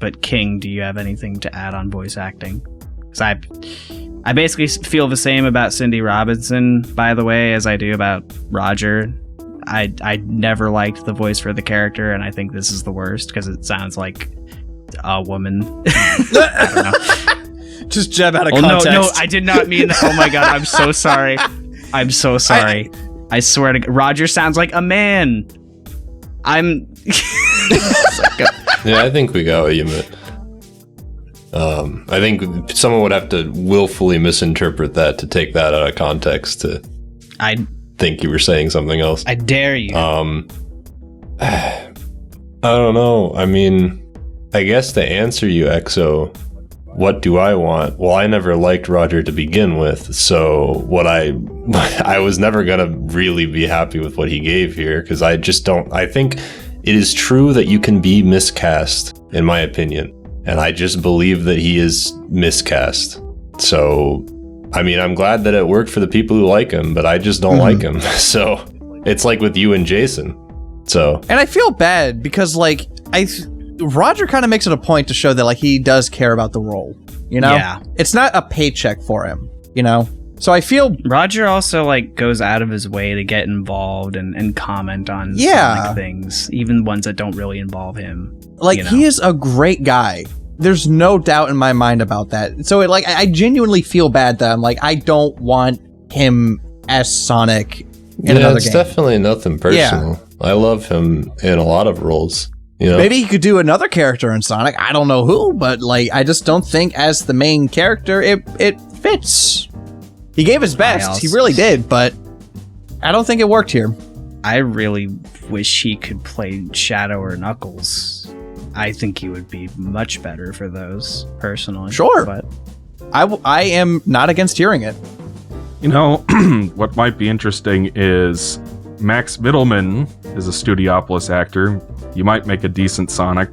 But King, do you have anything to add on voice acting? Because I basically feel the same about Cindy Robinson, by the way, as I do about Roger. I never liked the voice for the character, and I think this is the worst because it sounds like a woman. I don't know. Just Jeb out of context. No, I did not mean that. Oh my god, I'm so sorry. I'm so sorry. I swear to God, Roger sounds like a man. Yeah, I think we got what you meant. I think someone would have to willfully misinterpret that to take that out of context to think you were saying something else. I dare you. I don't know. I mean, I guess to answer you, EXO, what do I want? Well, I never liked Roger to begin with, so I was never gonna really be happy with what he gave here, because I just don't. I think it is true that you can be miscast, in my opinion, and I just believe that he is miscast. So, I mean, I'm glad that it worked for the people who like him, but I just don't like him. So, it's like with you and Jason. So, and I feel bad because, like, Roger kind of makes it a point to show that, like, he does care about the role, you know? Yeah. It's not a paycheck for him, you know? So I feel... Roger also, like, goes out of his way to get involved and comment on Sonic things, even ones that don't really involve him. Like, you know? He is a great guy. There's no doubt in my mind about that. So, I genuinely feel bad that I'm like, I don't want him as Sonic in another game. It's definitely nothing personal. Yeah. I love him in a lot of roles. You know? Maybe he could do another character in Sonic. I don't know who, but, like, I just don't think as the main character, it fits. He gave his best. He really did, but I don't think it worked here. I really wish he could play Shadow or Knuckles. I think he would be much better for those, personally. Sure. But I am not against hearing it. You know, what might be interesting is Max Mittelman is a Studiopolis actor. You might make a decent Sonic.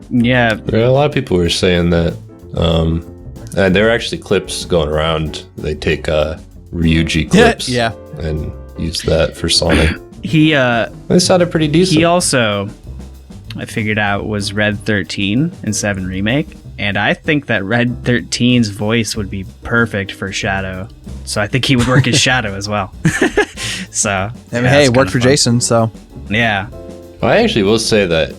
Yeah. A lot of people were saying that. And there are actually clips going around. They take Ryuji clips and use that for Sonic. They sounded pretty decent. He also, I figured out, was Red 13 in 7 Remake. And I think that Red 13's voice would be perfect for Shadow. So I think he would work as Shadow as well. So, I mean, hey, it worked for Jason, so. Yeah. I actually will say that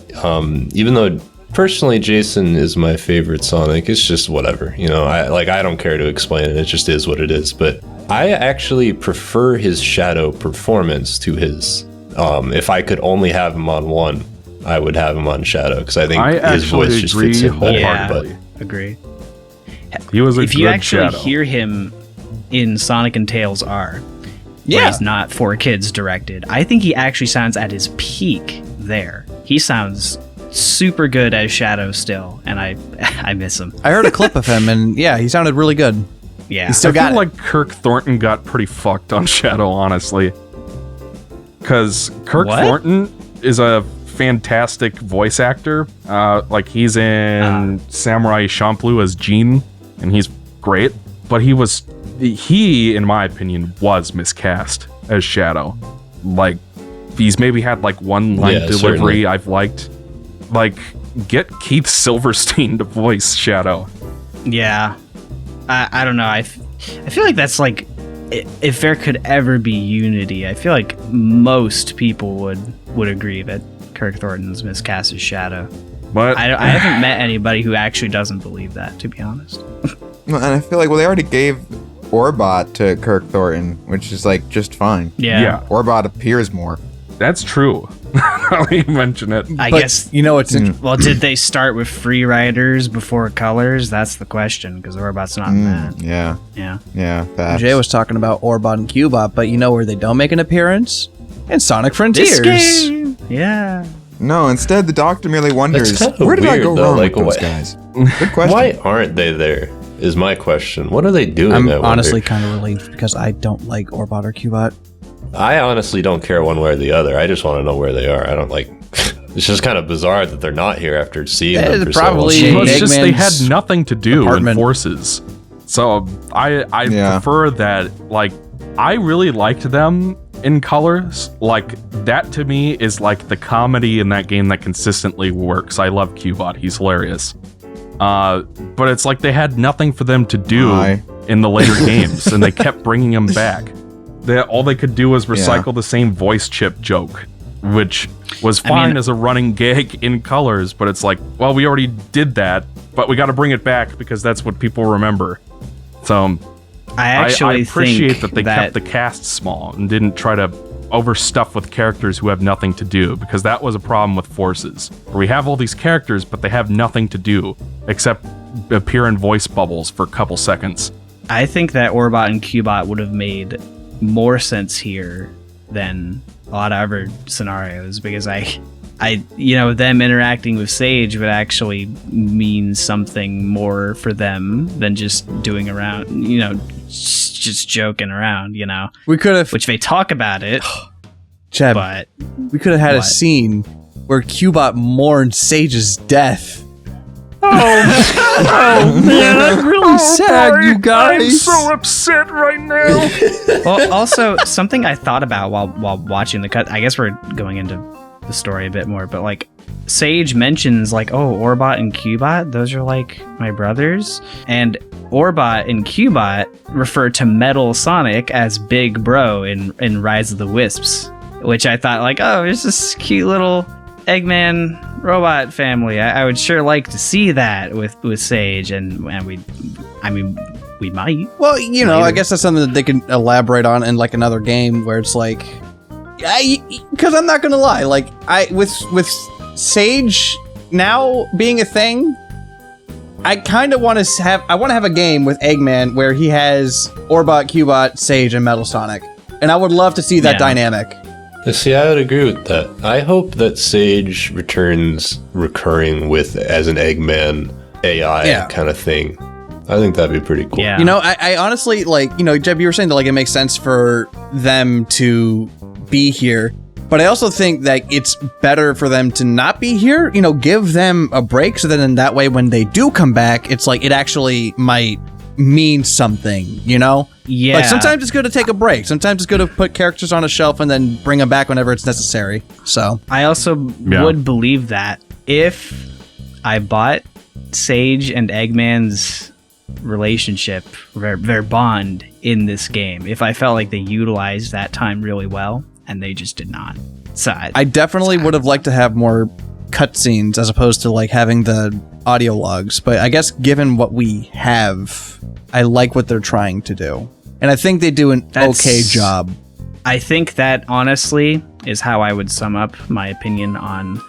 even though personally Jason is my favorite Sonic, it's just whatever. You know, I don't care to explain it. It just is what it is. But I actually prefer his Shadow performance to his. If I could only have him on one, I would have him on Shadow, because I think his voice just fits in better. Yeah, agree. He was a if good you actually Shadow. hear him in Sonic and Tails R, where he's not for kids directed, I think he actually sounds at his peak there. He sounds super good as Shadow still, and I miss him. I heard a clip of him, and yeah, he sounded really good. Yeah, he still got it. Like Kirk Thornton got pretty fucked on Shadow, honestly, because Kirk Thornton is a fantastic voice actor. Like, he's in Samurai Champloo as Gene, and he's great. But he, in my opinion, was miscast as Shadow. Like, he's maybe had like one line delivery certainly. I've liked. Like, get Keith Silverstein to voice Shadow. Yeah, I don't know. I feel like that's like, if there could ever be unity, I feel like most people would agree that Kirk Thornton's miscast as Shadow. But I haven't met anybody who actually doesn't believe that, to be honest. And I feel like, they already gave Orbot to Kirk Thornton, which is like just fine. Yeah. Orbot appears more. That's true. now you mention it. I But, guess. you know, it's Well, did they start with free riders before colors? That's the question, because Orbot's not in that. Yeah. Yeah. Yeah. Facts. Jay was talking about Orbot and Cubot, but you know where they don't make an appearance? In Sonic Frontiers. This game. Yeah. No, instead the doctor merely wonders, That's kinda where did I weird, go though, wrong like, with those what- guys? Good question. Why aren't they there? Is my question. What are they doing? I'm I wonder? honestly kind of relieved because I don't like Orbot or Cubot. I honestly don't care one way or the other. I just want to know where they are. I don't like. It's just kind of bizarre that they're not here after seeing them It's for so probably- long. Well, it's just they had Eggman's nothing to do in apartment. Forces. So I Yeah. prefer that. Like, I really liked them in colors. Like, that to me is like the comedy in that game that consistently works. I love Cubot. He's hilarious. But it's like they had nothing for them to do Hi. in the later games, and they kept bringing him back. All they could do was recycle the same voice chip joke, which was fine as a running gag in colors, but it's like, well, we already did that, but we got to bring it back because that's what people remember. So I actually appreciate think that they kept the cast small and didn't try to overstuff with characters who have nothing to do, because that was a problem with Forces, where we have all these characters, but they have nothing to do except appear in voice bubbles for a couple seconds. I think that Orbot and Cubot would have made more sense here than a lot of other scenarios, because them interacting with Sage would actually mean something more for them than just doing around, just joking around, We could have, which they talk about it, Jeb, but we could have had a What? scene where Cubot mourned Sage's death. Oh Man, I'm really sad, you guys. upset right now. well, also something I thought about while watching the cut. I guess we're going into the story a bit more, but like Sage mentions like, oh, Orbot and Cubot, those are like my brothers, and Orbot and Cubot refer to Metal Sonic as Big Bro in Rise of the Wisps, which I thought like, oh, there's this cute little Eggman robot family. I would sure like to see that with Sage, and we might. Well, you know, Later. I guess that's something that they can elaborate on in like another game where it's like, because I'm not gonna lie, like with Sage now being a thing, I kind of want to have a game with Eggman where he has Orbot, Cubot, Sage, and Metal Sonic, and I would love to see that Yeah. dynamic. See, I would agree with that. I hope that Sage returns recurring with as an Eggman AI kind of thing. I think that'd be pretty cool. Yeah. You know, I honestly, like, you know, Jeb, you were saying that like it makes sense for them to be here, but I also think that it's better for them to not be here. You know, give them a break, so that in that way, when they do come back, it's like it actually might mean something. You know, Yeah. like sometimes it's good to take a break. Sometimes it's good to put characters on a shelf and then bring them back whenever it's necessary. So I also would believe that if I bought Sage and Eggman's relationship, their bond in this game, if I felt like they utilized that time really well, and they just did not. So I definitely would have liked to have more cutscenes as opposed to like having the audio logs, but I guess given what we have, I like what they're trying to do, and I think they do an okay job. I think that honestly is how I would sum up my opinion on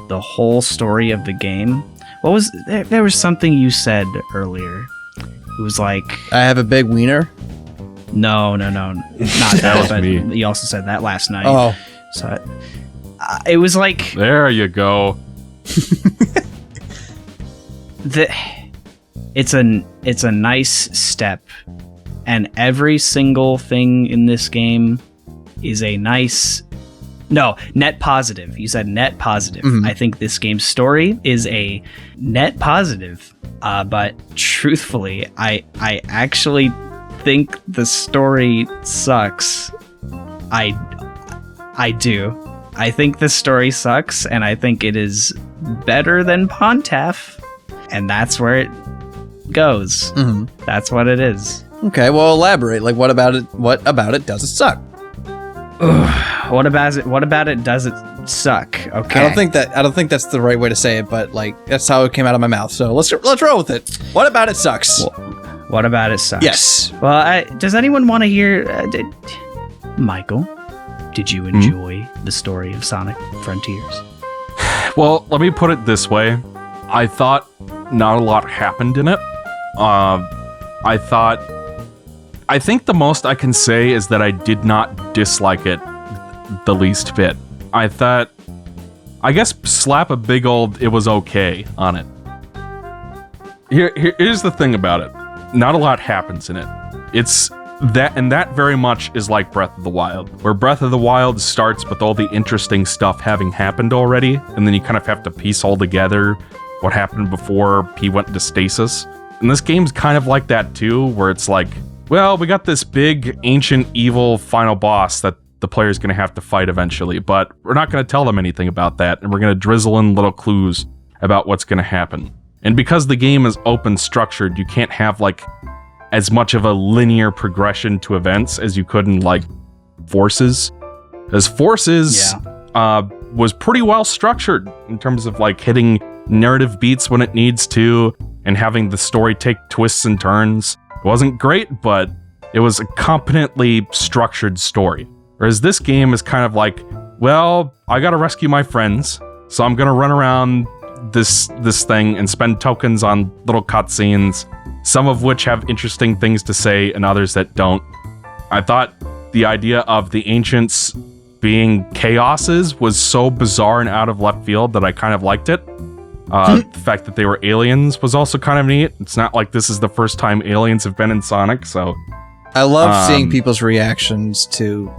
the whole story of the game. What was there was something you said earlier. It was like, I have a big wiener. no, not that. was But me. you also said that last night. Oh, So it was like There you go. it's a nice step, and every single thing in this game is a nice net positive. You said net positive. Mhm. I think this game's story is a net positive, but truthfully, I actually think the story sucks. I do. I think the story sucks, and I think it is better than Pontef, and that's where it goes. mhm. That's what it is. Okay. Well, elaborate. Like, what about it? What about it does it suck? What about it does it suck? Okay. I don't think that's the right way to say it, but like that's how it came out of my mouth. So let's roll with it. What about it sucks? What about it sucks? Yes. Well, does anyone want to hear Michael? Did you enjoy the story of Sonic Frontiers? Well, let me put it this way. I thought not a lot happened in it. I think the most I can say is that I did not dislike it the least bit. I guess slap a big old "it was okay" on it. Here's the thing about it. Not a lot happens in it. It's that, and that very much is like Breath of the Wild, where Breath of the Wild starts with all the interesting stuff having happened already, and then you kind of have to piece all together what happened before he went into stasis. And this game's kind of like that too, where it's like, well, we got this big, ancient, evil final boss that the player's going to have to fight eventually, but we're not going to tell them anything about that, and we're going to drizzle in little clues about what's going to happen. And because the game is open structured, you can't have like as much of a linear progression to events as you could in like Forces. As Forces was pretty well structured in terms of like hitting narrative beats when it needs to and having the story take twists and turns. It wasn't great, but it was a competently structured story. Whereas this game is kind of like, well, I gotta rescue my friends, so I'm gonna run around this thing and spend tokens on little cutscenes, some of which have interesting things to say and others that don't. I thought the idea of the ancients being chaoses was so bizarre and out of left field that I kind of liked it. The fact that they were aliens was also kind of neat. It's not like this is the first time aliens have been in Sonic, so... I love seeing people's reactions to,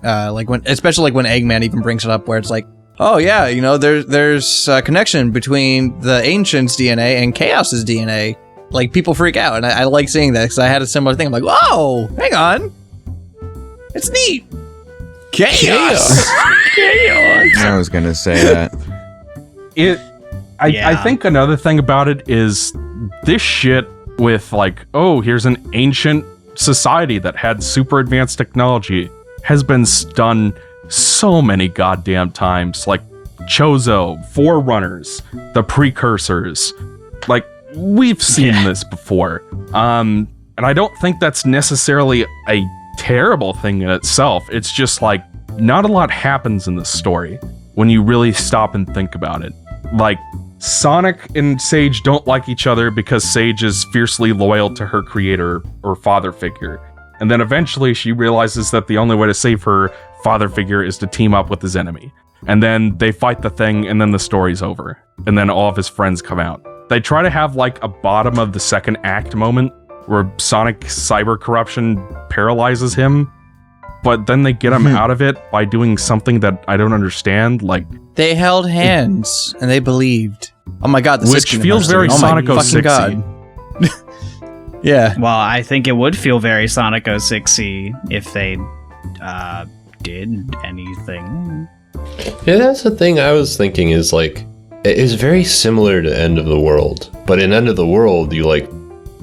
especially when Eggman even brings it up, where it's like, oh yeah, you know, there's a connection between the Ancients' DNA and Chaos's DNA. Like, people freak out, and I like seeing that, because I had a similar thing. I'm like, whoa, hang on. It's neat. Chaos! Chaos! I was gonna say that. I think another thing about it is this shit with like, oh, here's an ancient society that had super advanced technology has been done so many goddamn times. Like Chozo, Forerunners, the Precursors. Like, we've seen this before. And I don't think that's necessarily a terrible thing in itself. It's just like, not a lot happens in this story when you really stop and think about it. Like, Sonic and Sage don't like each other because Sage is fiercely loyal to her creator or father figure. And then eventually she realizes that the only way to save her father figure is to team up with his enemy. And then they fight the thing, and then the story's over. And then all of his friends come out. They try to have like a bottom of the second act moment where Sonic cyber corruption paralyzes him, but then they get him out of it by doing something that I don't understand, like... They held hands, and they believed. Oh my god, this which feels very Sonic 06-y. Yeah. Well, I think it would feel very Sonic 06-y if they did anything. Yeah, that's the thing I was thinking is like, it is very similar to End of the World, but in End of the World, you like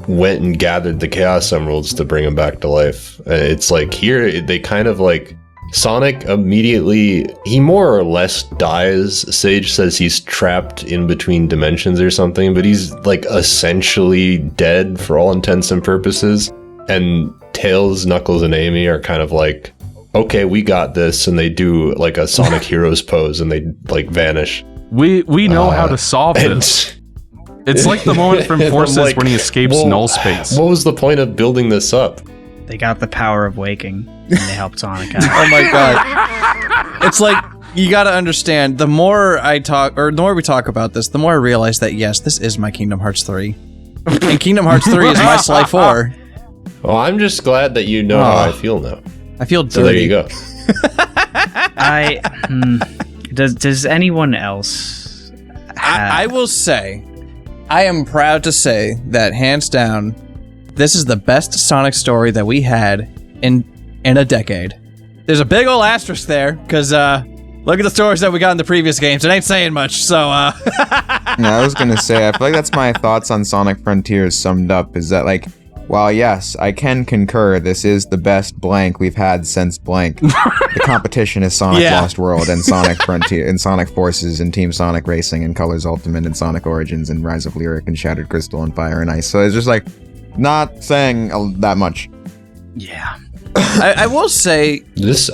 went and gathered the Chaos Emeralds to bring them back to life. It's like here, they kind of like, Sonic immediately, he more or less dies. Sage says he's trapped in between dimensions or something, but he's like essentially dead for all intents and purposes. And Tails, Knuckles, and Amy are kind of like, okay, we got this, and they do like a Sonic Heroes pose and they like vanish. We know how to solve this. It's like the moment from Forces like, when he escapes null space. What was the point of building this up? They got the power of waking, and they helped Sonic out. Oh my god. It's like, you gotta understand, the more we talk about this, the more I realize that, yes, this is my Kingdom Hearts 3. And Kingdom Hearts 3 is my Sly 4. Well, I'm just glad that you know how I feel now. I feel dirty. So there you go. Does anyone else I will say, I am proud to say that, hands down, this is the best Sonic story that we had in a decade. There's a big old asterisk there, because look at the stories that we got in the previous games. It ain't saying much, so... No, I was going to say, I feel like that's my thoughts on Sonic Frontiers summed up, is that, like, while yes, I can concur, this is the best blank we've had since blank. The competition is Sonic Lost World and Sonic Frontier and Sonic Forces and Team Sonic Racing and Colors Ultimate and Sonic Origins and Rise of Lyric and Shattered Crystal and Fire and Ice. So it's just like, not saying that much. Yeah. I will say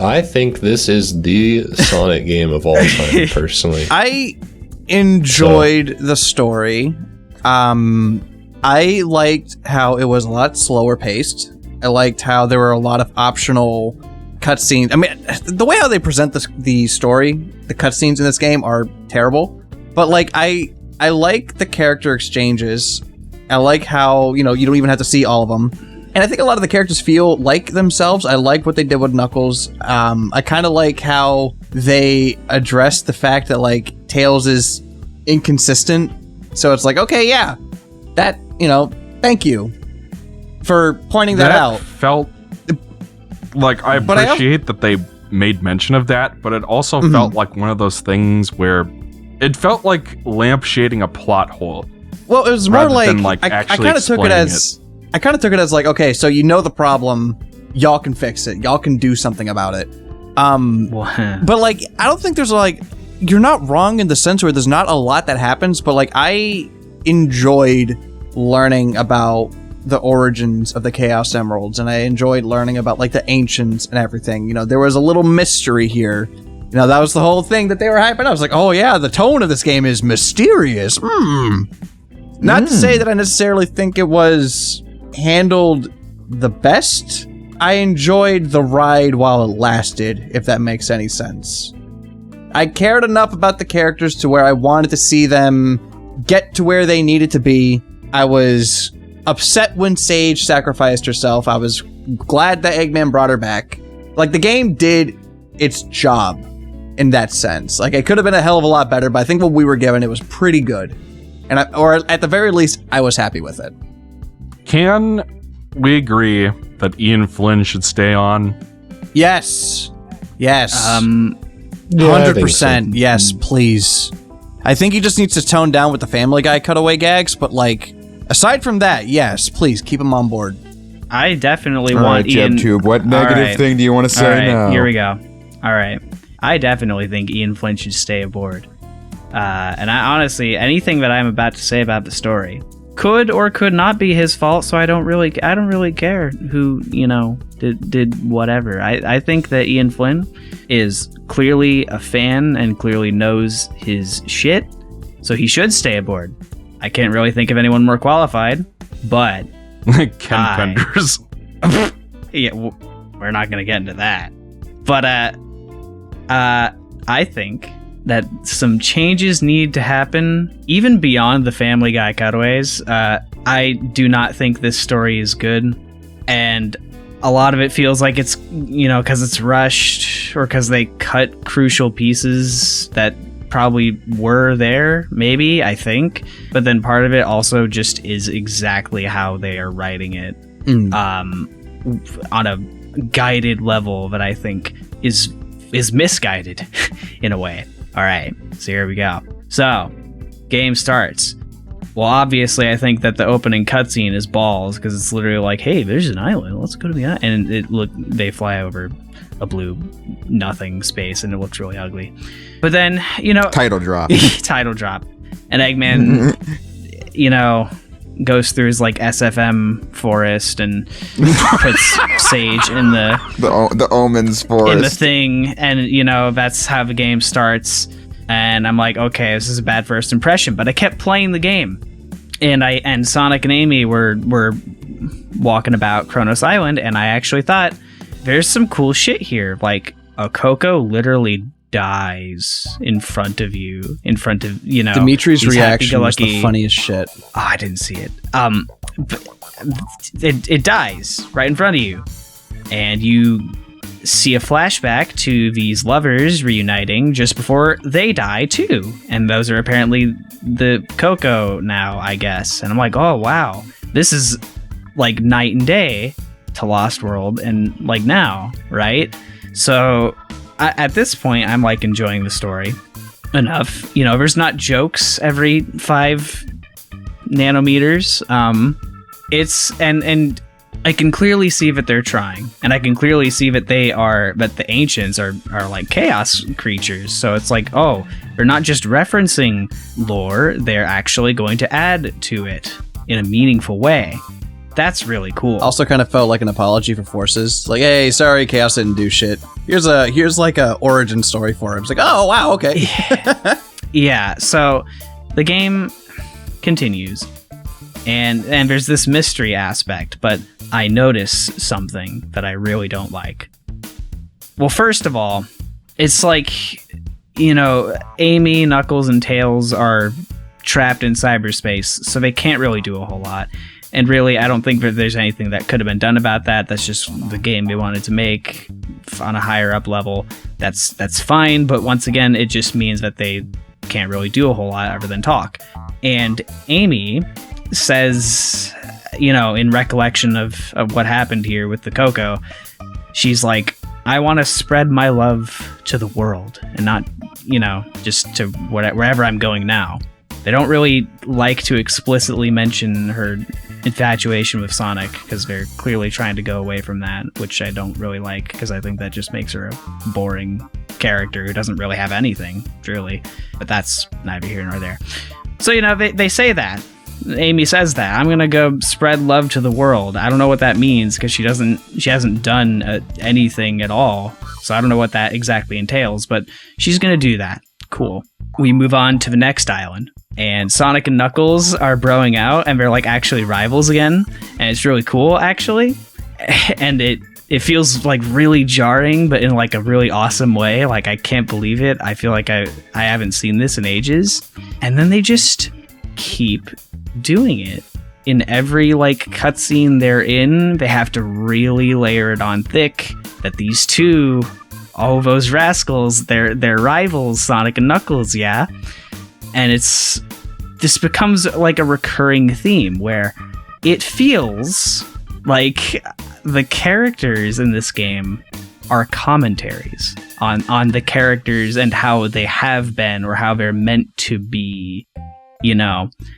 I think this is the Sonic game of all time, personally. I enjoyed the story. I liked how it was a lot slower paced. I liked how there were a lot of optional cutscenes. I mean, the way how they present the story, the cutscenes in this game are terrible. But like, I like the character exchanges. I like how, you don't even have to see all of them. And I think a lot of the characters feel like themselves. I like what they did with Knuckles. I kind of like how they addressed the fact that like Tails is inconsistent. So it's like, okay, yeah, that, thank you for pointing that out. Felt like I appreciate that they made mention of that, but it also felt like one of those things where it felt like lampshading a plot hole. Well, it was more like I actually kind of took it as like, okay, so the problem, y'all can fix it, y'all can do something about it. But like, I don't think there's like, you're not wrong in the sense where there's not a lot that happens, but like, I enjoyed learning about the origins of the Chaos Emeralds, and I enjoyed learning about like the ancients and everything. There was a little mystery here. That was the whole thing that they were hyping. I was like, oh yeah, the tone of this game is mysterious. Not to say that I necessarily think it was handled the best. I enjoyed the ride while it lasted, if that makes any sense. I cared enough about the characters to where I wanted to see them get to where they needed to be. I was upset when Sage sacrificed herself. I was glad that Eggman brought her back. Like, the game did its job in that sense. Like, it could have been a hell of a lot better, but I think what we were given, it was pretty good. Or at the very least, I was happy with it. Can we agree that Ian Flynn should stay on? Yes. 100%. Yes, please. I think he just needs to tone down with the Family Guy cutaway gags, but like, aside from that, yes, please keep him on board. I definitely want Ian. JebTube, what negative thing do you want to say now? Here we go. All right. I definitely think Ian Flynn should stay aboard. And I honestly, anything that I'm about to say about the story could or could not be his fault, so I don't really care who, did whatever. I think that Ian Flynn is clearly a fan and clearly knows his shit, so he should stay aboard. I can't really think of anyone more qualified, but Ken Penders. Yeah, we're not gonna get into that. But I think that some changes need to happen, even beyond the Family Guy cutaways. I do not think this story is good, and a lot of it feels like it's, because it's rushed, or because they cut crucial pieces that probably were there, maybe, I think. But then part of it also just is exactly how they are writing it, on a guided level that I think is misguided in a way. All right, so here we go. So, game starts. Well, obviously, I think that the opening cutscene is balls, because it's literally like, hey, there's an island. Let's go to the island. And they fly over a blue nothing space, and it looks really ugly. But then, Title drop. Title drop. And Eggman, goes through his, like, SFM forest and puts Sage in the Omens forest. In the thing, and, that's how the game starts. And I'm like, okay, this is a bad first impression. But I kept playing the game. And Sonic and Amy were walking about Kronos Island, and I actually thought, there's some cool shit here. Like, a Coco literally dies in front of you. Dimitri's reaction was the funniest shit. Oh, I didn't see it. It dies right in front of you. And you see a flashback to these lovers reuniting just before they die too, and those are apparently the Coco now, I guess. And I'm like, oh wow, this is like night and day to Lost World and like now, right? So at this point, I'm like enjoying the story enough. There's not jokes every 5 nanometers. It's and I can clearly see that they're trying, and I can clearly see that that the ancients are like chaos creatures. So it's like, oh, they're not just referencing lore, they're actually going to add to it in a meaningful way. That's really cool. Also kind of felt like an apology for Forces. Like, hey, sorry, Chaos didn't do shit. Here's like a origin story for him. It's like, oh, wow, okay. Yeah, so the game continues, and there's this mystery aspect, but I notice something that I really don't like. Well, first of all, it's like, Amy, Knuckles, and Tails are trapped in cyberspace, so they can't really do a whole lot. And really, I don't think that there's anything that could have been done about that. That's just the game they wanted to make on a higher up level. That's fine, but once again, it just means that they can't really do a whole lot other than talk. And Amy says, in recollection of what happened here with the Coco, she's like, I want to spread my love to the world and not, just to wherever I'm going now. They don't really like to explicitly mention her infatuation with Sonic because they're clearly trying to go away from that, which I don't really like because I think that just makes her a boring character who doesn't really have anything, truly. But that's neither here nor there. So, they say that. Amy says that. I'm going to go spread love to the world. I don't know what that means because she hasn't done anything at all. So I don't know what that exactly entails, but she's going to do that. Cool. We move on to the next island. And Sonic and Knuckles are broing out, and they're like actually rivals again, and it's really cool actually. And it feels like really jarring, but in like a really awesome way. Like I can't believe it. I feel like I haven't seen this in ages. And then they just keep doing it. In every like cutscene they're in, they have to really layer it on thick that these two, all those rascals, they're rivals, Sonic and Knuckles, yeah. And this becomes like a recurring theme where it feels like the characters in this game are commentaries on the characters and how they have been or how they're meant to be. They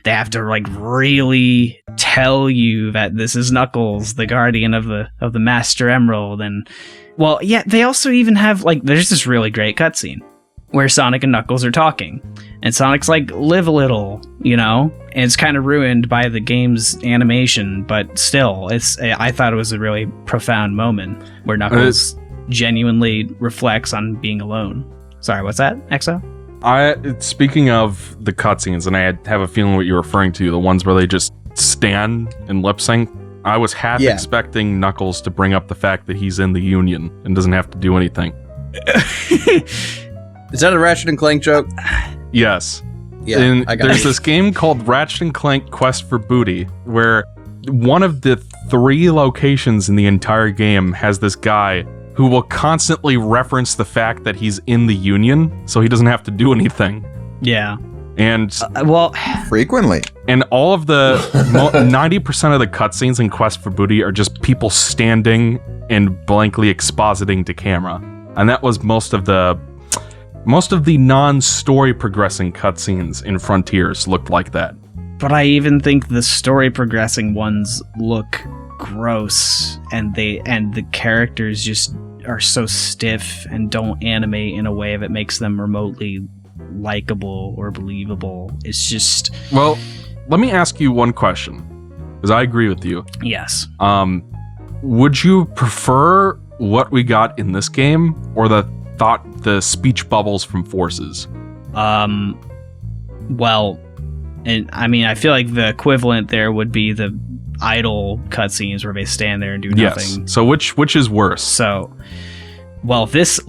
have to like really tell you that this is Knuckles, the guardian of the Master Emerald. And well, yeah, they also even have like, there's this really great cutscene where Sonic and Knuckles are talking. And Sonic's like, live a little, and it's kind of ruined by the game's animation, but still, I thought it was a really profound moment where Knuckles genuinely reflects on being alone. Sorry, what's that, Exo? Speaking of the cutscenes, and I have a feeling what you're referring to, the ones where they just stand and lip sync, I was half expecting Knuckles to bring up the fact that he's in the Union and doesn't have to do anything. Is that a Ratchet and Clank joke? Yes. Yeah, There's this game called Ratchet and Clank Quest for Booty, where one of the 3 locations in the entire game has this guy who will constantly reference the fact that he's in the Union, so he doesn't have to do anything. Yeah. And frequently. And all of the 90% of the cutscenes in Quest for Booty are just people standing and blankly expositing to camera. And that was most of the non-story progressing cutscenes in Frontiers looked like that. But I even think the story progressing ones look gross, and the characters just are so stiff and don't animate in a way that makes them remotely likable or believable. It's just... Well, let me ask you one question, because I agree with you. Yes. Would you prefer what we got in this game, or the speech bubbles from Forces? Well, and I mean, I feel like the equivalent there would be the idle cutscenes where they stand there and do nothing. Yes. So which is worse? So, well, this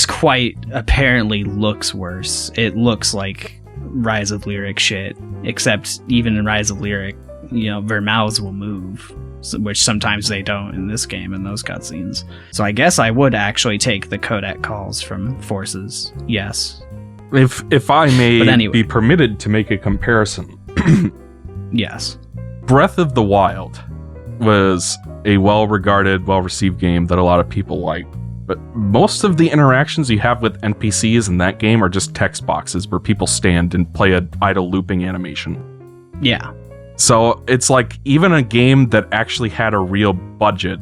quite apparently looks worse. It looks like Rise of Lyric shit, except even in Rise of Lyric, their mouths will move, which sometimes they don't in this game in those cutscenes. So I guess I would actually take the codec calls from Forces. Yes. If I may be permitted to make a comparison. Yes. Breath of the Wild was a well-regarded, well-received game that a lot of people like. But most of the interactions you have with NPCs in that game are just text boxes where people stand and play an idle looping animation. Yeah. So it's like even a game that actually had a real budget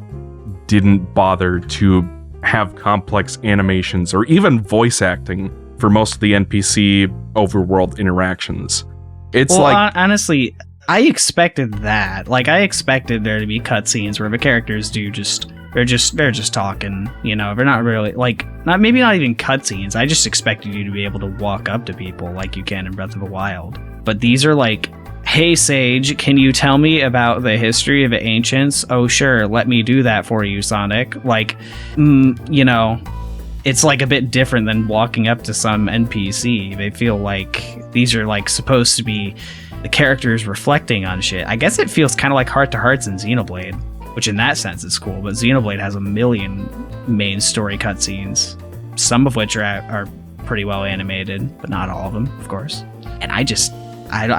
didn't bother to have complex animations or even voice acting for most of the NPC overworld interactions. It's honestly, I expected that. Like, I expected there to be cutscenes where the characters they're just talking, you know, they're not really, like, not even cutscenes. I just expected you to be able to walk up to people like you can in Breath of the Wild. But these are like, hey, Sage, can you tell me about the history of the ancients? Oh, sure, let me do that for you, Sonic. Like, you know, it's like a bit different than walking up to some NPC. They feel like these are like supposed to be the characters reflecting on shit. I guess it feels kind of like Heart to Hearts in Xenoblade, which in that sense is cool, but Xenoblade has a million main story cutscenes, some of which are pretty well animated, but not all of them, of course. And I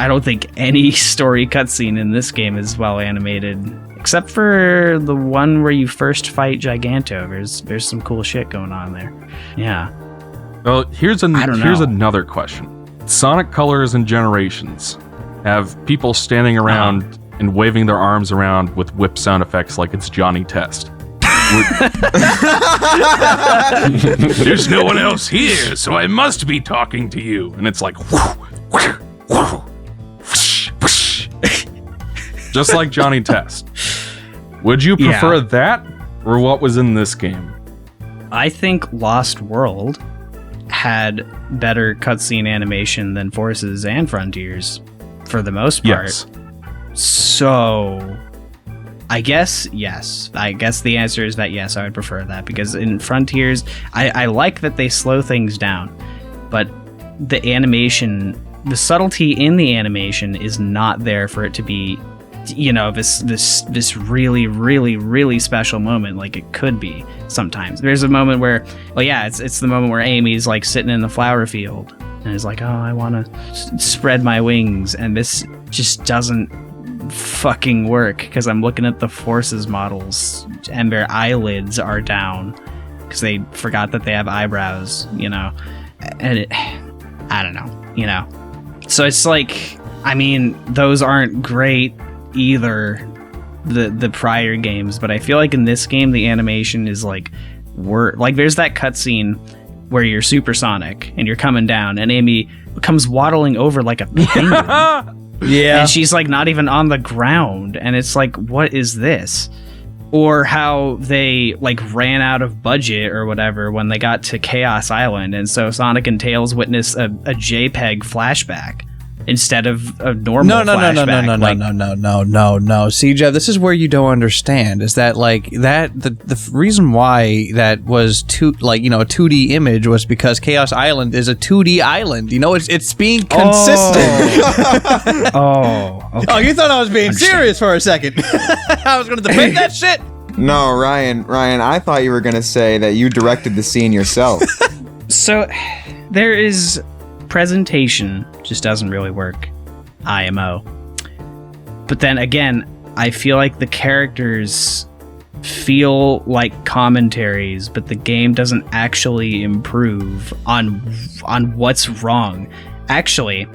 don't think any story cutscene in this game is well animated, except for the one where you first fight Giganto. There's some cool shit going on there. Yeah. Well, here's another question. Sonic Colors and Generations have people standing around and waving their arms around with whip sound effects like it's Johnny Test. There's no one else here, so I must be talking to you. And it's like, just like Johnny Test. Would you prefer that or what was in this game? I think Lost World had better cutscene animation than Forces and Frontiers for the most part. Yes. So I guess yes. I guess the answer is that yes, I would prefer that, because in Frontiers, I like that they slow things down, but the animation, the subtlety in the animation is not there for it to be, you know, this really, really, really special moment like it could be sometimes. There's a moment where, well, yeah, it's the moment where Amy's like sitting in the flower field and is like, oh, I want to spread my wings, and this just doesn't fucking work because I'm looking at the Forces models and their eyelids are down because they forgot that they have eyebrows, you know, and I don't know, you know. So it's like, I mean, those aren't great either, the prior games, but I feel like in this game the animation is like there's that cutscene where you're supersonic and you're coming down and Amy comes waddling over like a penguin. Yeah. And she's like not even on the ground, and it's like, what is this? Or how they like ran out of budget or whatever when they got to Chaos Island, and so Sonic and Tails witness a JPEG flashback instead of a normal flashback. No. See, Jeff, this is where you don't understand. Is that like that the reason why that was a 2D image was because Chaos Island is a 2D island. You know, it's being consistent. Oh, okay. Oh, you thought I was being serious for a second. I was going to debate that shit. No, Ryan, I thought you were going to say that you directed the scene yourself. So there is presentation just doesn't really work, IMO. But then again, I feel like the characters feel like commentaries, but the game doesn't actually improve on what's wrong. Actually,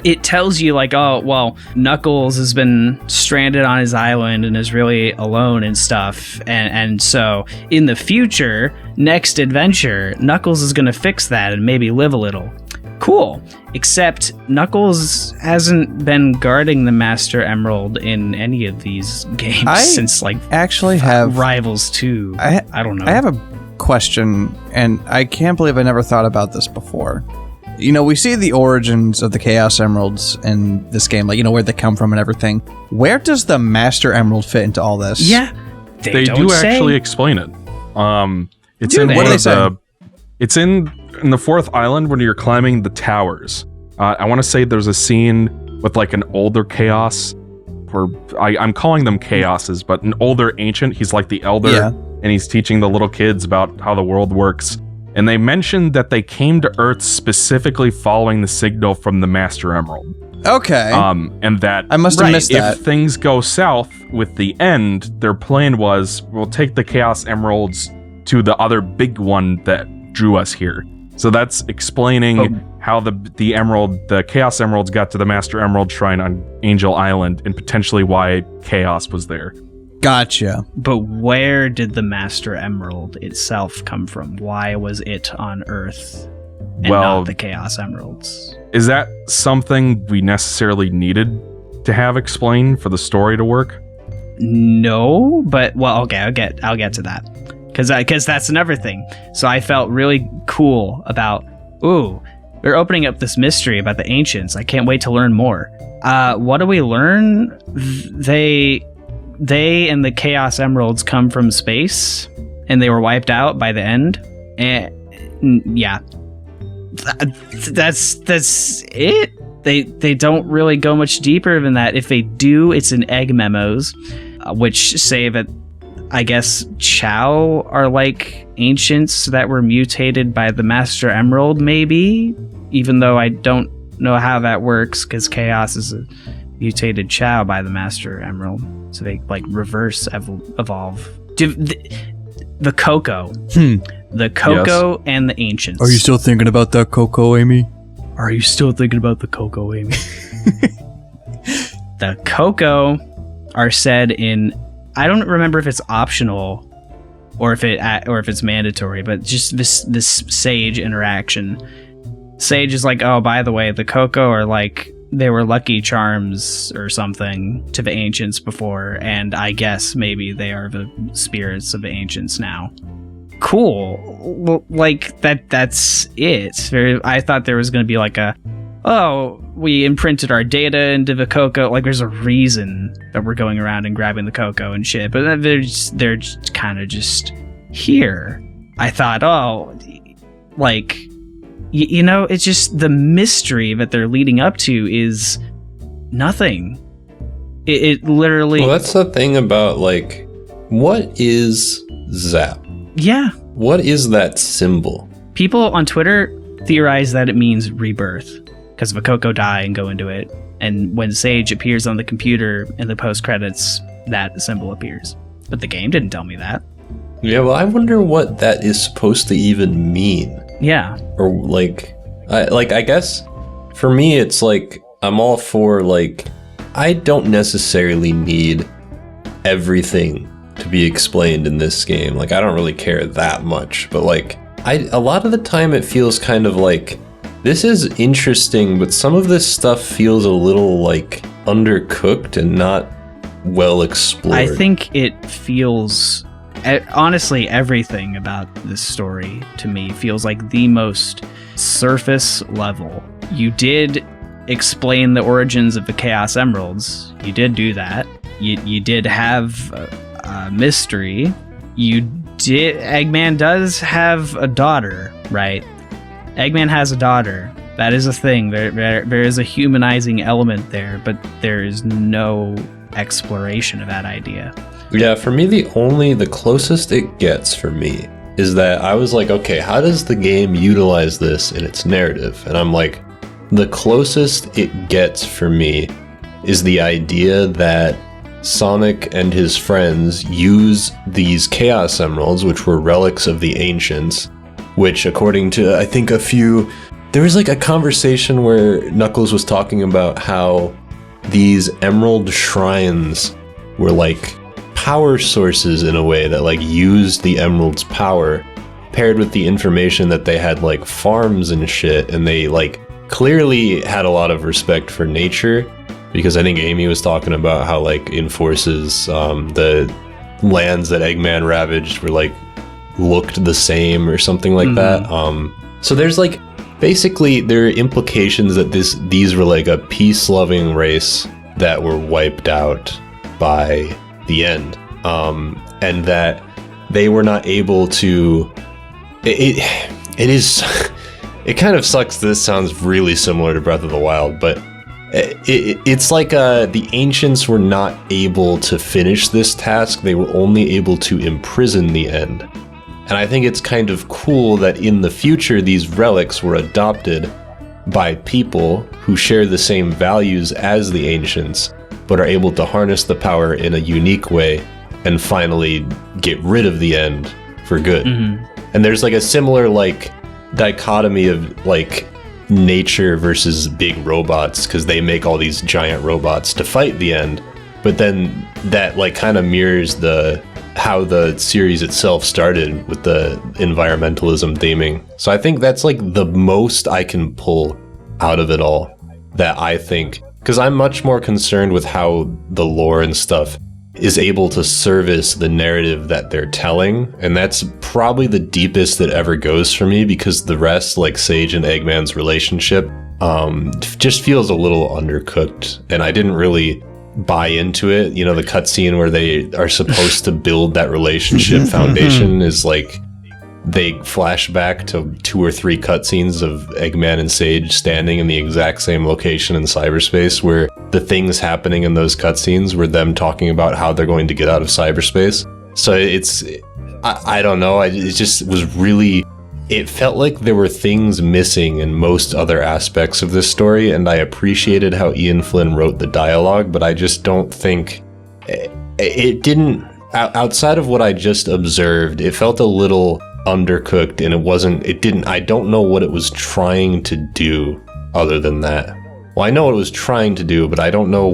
it tells you like, oh, well, Knuckles has been stranded on his island and is really alone and stuff. And so in the future, next adventure, Knuckles is going to fix that and maybe live a little. Cool. Except Knuckles hasn't been guarding the Master Emerald in any of these games since like actually have Rivals 2. I don't know. I have a question, and I can't believe I never thought about this before. You know, we see the origins of the Chaos Emeralds in this game, like, you know, where they come from and everything. Where does the Master Emerald fit into all this? Yeah, they do actually explain it. It's Do in they? one What do of they say? It's in the fourth island when you're climbing the towers. I want to say there's a scene with like an older Chaos, or I'm calling them Chaoses, but an older ancient. He's like the elder, and he's teaching the little kids about how the world works. And they mentioned that they came to Earth specifically following the signal from the Master Emerald. Okay. And that I must have missed that. If things go south with the end, their plan was, we'll take the Chaos Emeralds to the other big one that drew us here. So that's explaining how the Chaos Emeralds got to the Master Emerald Shrine on Angel Island, and potentially why Chaos was there. Gotcha. But where did the Master Emerald itself come from? Why was it on Earth? and Well, not the Chaos Emeralds. is that something we necessarily needed to have explained for the story to work? No, but well, okay, I'll get to that because that's another thing. So I felt really cool about they're opening up this mystery about the ancients. I can't wait to learn more. What do we learn? They and the Chaos Emeralds come from space, and they were wiped out by the end. And yeah, that's it. They don't really go much deeper than that. If they do, it's in egg memos, which say that I guess Chow are like ancients that were mutated by the Master Emerald, maybe. Even though I don't know how that works, because Chaos is a mutated Chow by the Master Emerald, so they like reverse evolve. The Coco, the Coco, yes. And the ancients. Are you still thinking about that Coco, Amy? Are you still thinking about the Coco, Amy? The Coco are said in, I don't remember if it's optional or if it's mandatory, but just this Sage interaction. Sage is like, oh, by the way, the Coco are like, they were lucky charms or something to the ancients before, and I guess maybe they are the spirits of the ancients now. Cool. Well, like that's it. I thought there was going to be like we imprinted our data into the Coco. Like there's a reason that we're going around and grabbing the Coco and shit, but they're just kind of just here. I thought, like, you know, it's just the mystery that they're leading up to is nothing. It literally. Well, that's the thing about like, what is Zap? Yeah. What is that symbol? People on Twitter theorize that it means rebirth because the Coco die and go into it. And when Sage appears on the computer in the post-credits, that symbol appears. But the game didn't tell me that. Yeah, well, I wonder what that is supposed to even mean. Yeah. Or like I guess for me, it's like, I'm all for like, I don't necessarily need everything to be explained in this game. Like, I don't really care that much, but like, a lot of the time it feels kind of like, this is interesting, but some of this stuff feels a little like undercooked and not well explored. I think it feels, honestly, everything about this story to me feels like the most surface level. You did explain the origins of the Chaos Emeralds. You did do that. You did have mystery. Eggman does have a daughter, right? Eggman has a daughter. That is a thing. There is a humanizing element there, but there is no exploration of that idea. Yeah, for me, the closest it gets for me is that I was like, okay, how does the game utilize this in its narrative? And I'm like, the closest it gets for me is the idea that Sonic and his friends use these Chaos Emeralds, which were relics of the ancients, which according to, I think there was like a conversation where Knuckles was talking about how these emerald shrines were like power sources in a way that like used the emerald's power paired with the information that they had like farms and shit, and they like clearly had a lot of respect for nature, because I think Amy was talking about how like in Forces the lands that Eggman ravaged were like looked the same or something like that. So there's like basically there are implications that these were like a peace-loving race that were wiped out by the end, and that they were not able to. It kind of sucks. This sounds really similar to Breath of the Wild, but it's like the ancients were not able to finish this task. They were only able to imprison the end. And I think it's kind of cool that in the future these relics were adopted by people who share the same values as the ancients, but are able to harness the power in a unique way and finally get rid of the end for good. And there's like a similar like dichotomy of like nature versus big robots, because they make all these giant robots to fight the end, but then that like kind of mirrors how the series itself started with the environmentalism theming. So I think that's like the most I can pull out of it all, that I think, because I'm much more concerned with how the lore and stuff is able to service the narrative that they're telling, and that's probably the deepest that ever goes for me, because the rest, like Sage and Eggman's relationship, just feels a little undercooked, and I didn't really buy into it. You know, the cutscene where they are supposed to build that relationship foundation is like they flash back to 2 or 3 cutscenes of Eggman and Sage standing in the exact same location in cyberspace, where the things happening in those cutscenes were them talking about how they're going to get out of cyberspace. So I don't know. It just was really, it felt like there were things missing in most other aspects of this story, and I appreciated how Ian Flynn wrote the dialogue, but I just don't think it didn't, outside of what I just observed, it felt a little undercooked, and I don't know what it was trying to do other than that. Well, I know what it was trying to do, but I don't know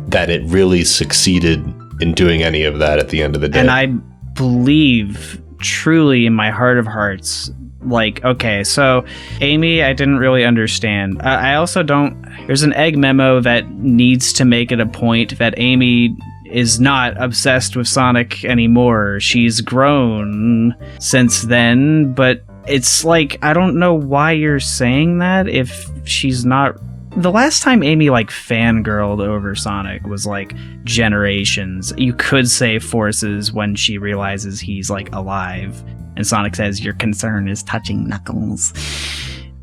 that it really succeeded in doing any of that at the end of the day. And I believe truly in my heart of hearts, like, okay, so Amy, I didn't really understand. I also don't, there's an egg memo that needs to make it a point that Amy is not obsessed with Sonic anymore. She's grown since then, but it's like, I don't know why you're saying that if she's not. The last time Amy like fangirled over Sonic was like Generations. You could say Forces, when she realizes he's like alive and Sonic says your concern is touching Knuckles.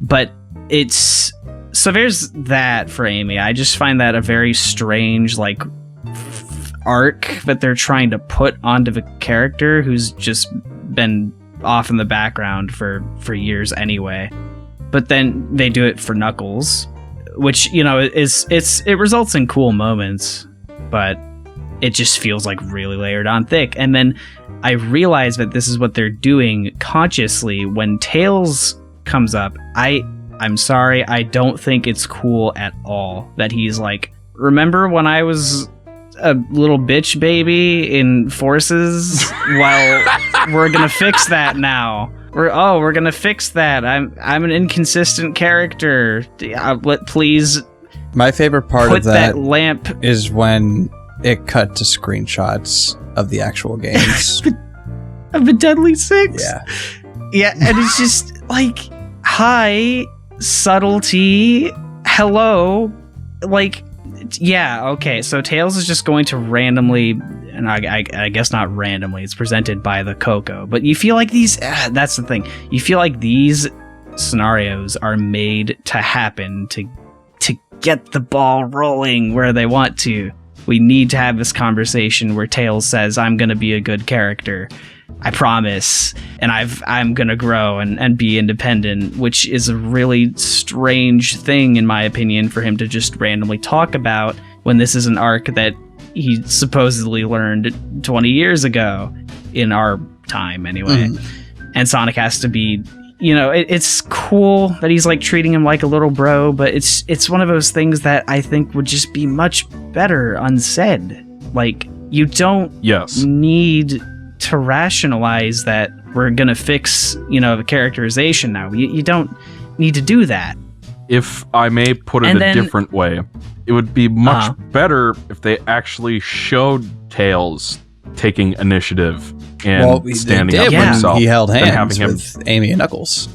But it's, so there's that for Amy. I just find that a very strange like arc that they're trying to put onto the character who's just been off in the background for years anyway. But then they do it for Knuckles, which, you know, it results in cool moments, but it just feels like really layered on thick. And then I realize that this is what they're doing consciously when Tails comes up. I'm sorry, I don't think it's cool at all that he's like, remember when I was a little bitch baby in Forces? Well, we're gonna fix that now. We're gonna fix that. I'm an inconsistent character. Please. My favorite part put of that lamp is when it cut to screenshots of the actual games. of the Deadly Six. Yeah, and it's just like, hi, subtlety, hello, like. Yeah, okay, so Tails is just going to randomly, and I guess not randomly, it's presented by the Coco, but you feel like these, that's the thing, you feel like these scenarios are made to happen to get the ball rolling where they want to. We need to have this conversation where Tails says, I'm going to be a good character. I promise. And I'm going to grow and be independent, which is a really strange thing, in my opinion, for him to just randomly talk about when this is an arc that he supposedly learned 20 years ago, in our time anyway. And Sonic has to be, you know, it's cool that he's like treating him like a little bro, but it's one of those things that I think would just be much better unsaid. Like, you don't need to rationalize that we're gonna fix, you know, the characterization now. You don't need to do that. If I may put it a different way, it would be much better if they actually showed Tails taking initiative and standing up for himself. He held hands with Amy and Knuckles.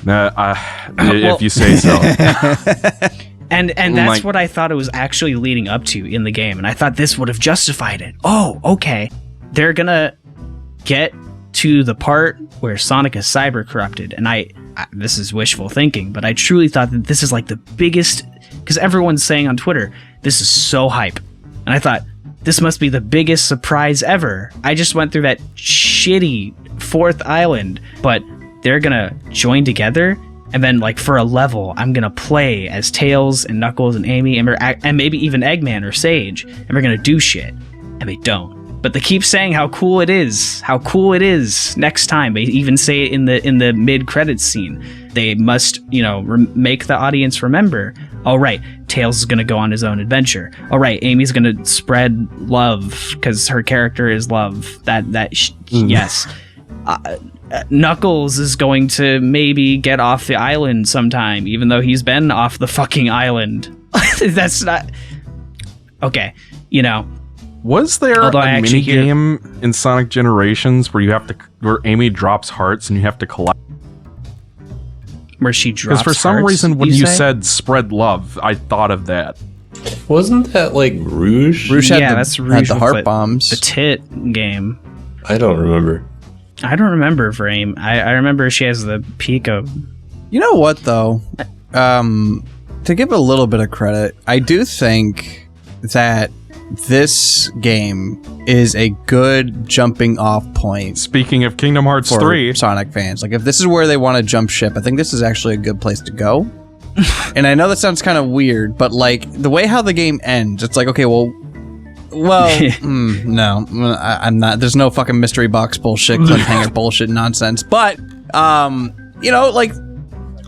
If you say so. And that's what I thought it was actually leading up to in the game, and I thought this would have justified it. Oh, okay. They're gonna get to the part where Sonic is cyber corrupted, and I this is wishful thinking, but I truly thought that this is like the biggest, because everyone's saying on Twitter, this is so hype, and I thought, this must be the biggest surprise ever. I just went through that shitty 4th island, but they're gonna join together, and then like for a level, I'm gonna play as Tails and Knuckles and Amy and maybe even Eggman or Sage, and we're gonna do shit, and they don't. But they keep saying how cool it is next time. They even say it in the mid-credits scene. They must, make the audience remember. All right, Tails is going to go on his own adventure. All right, Amy's going to spread love because her character is love. Yes. Knuckles is going to maybe get off the island sometime, even though he's been off the fucking island. That's not... Okay, Was there a mini game in Sonic Generations where Amy drops hearts and you have to collect? Where she drops hearts? Because for some reason, when you said spread love, I thought of that. Wasn't that like Rouge? Rouge had the heart bombs. The tit game. I don't remember. I don't remember for Amy. I remember she has the Pico. You know what, though? To give a little bit of credit, I do think that this game is a good jumping off point. Speaking of Kingdom Hearts 3, Sonic fans, like if this is where they want to jump ship, I think this is actually a good place to go. And I know that sounds kind of weird, but like the way how the game ends, it's like, okay, well, no, I'm not. There's no fucking mystery box bullshit, cliffhanger bullshit nonsense. But like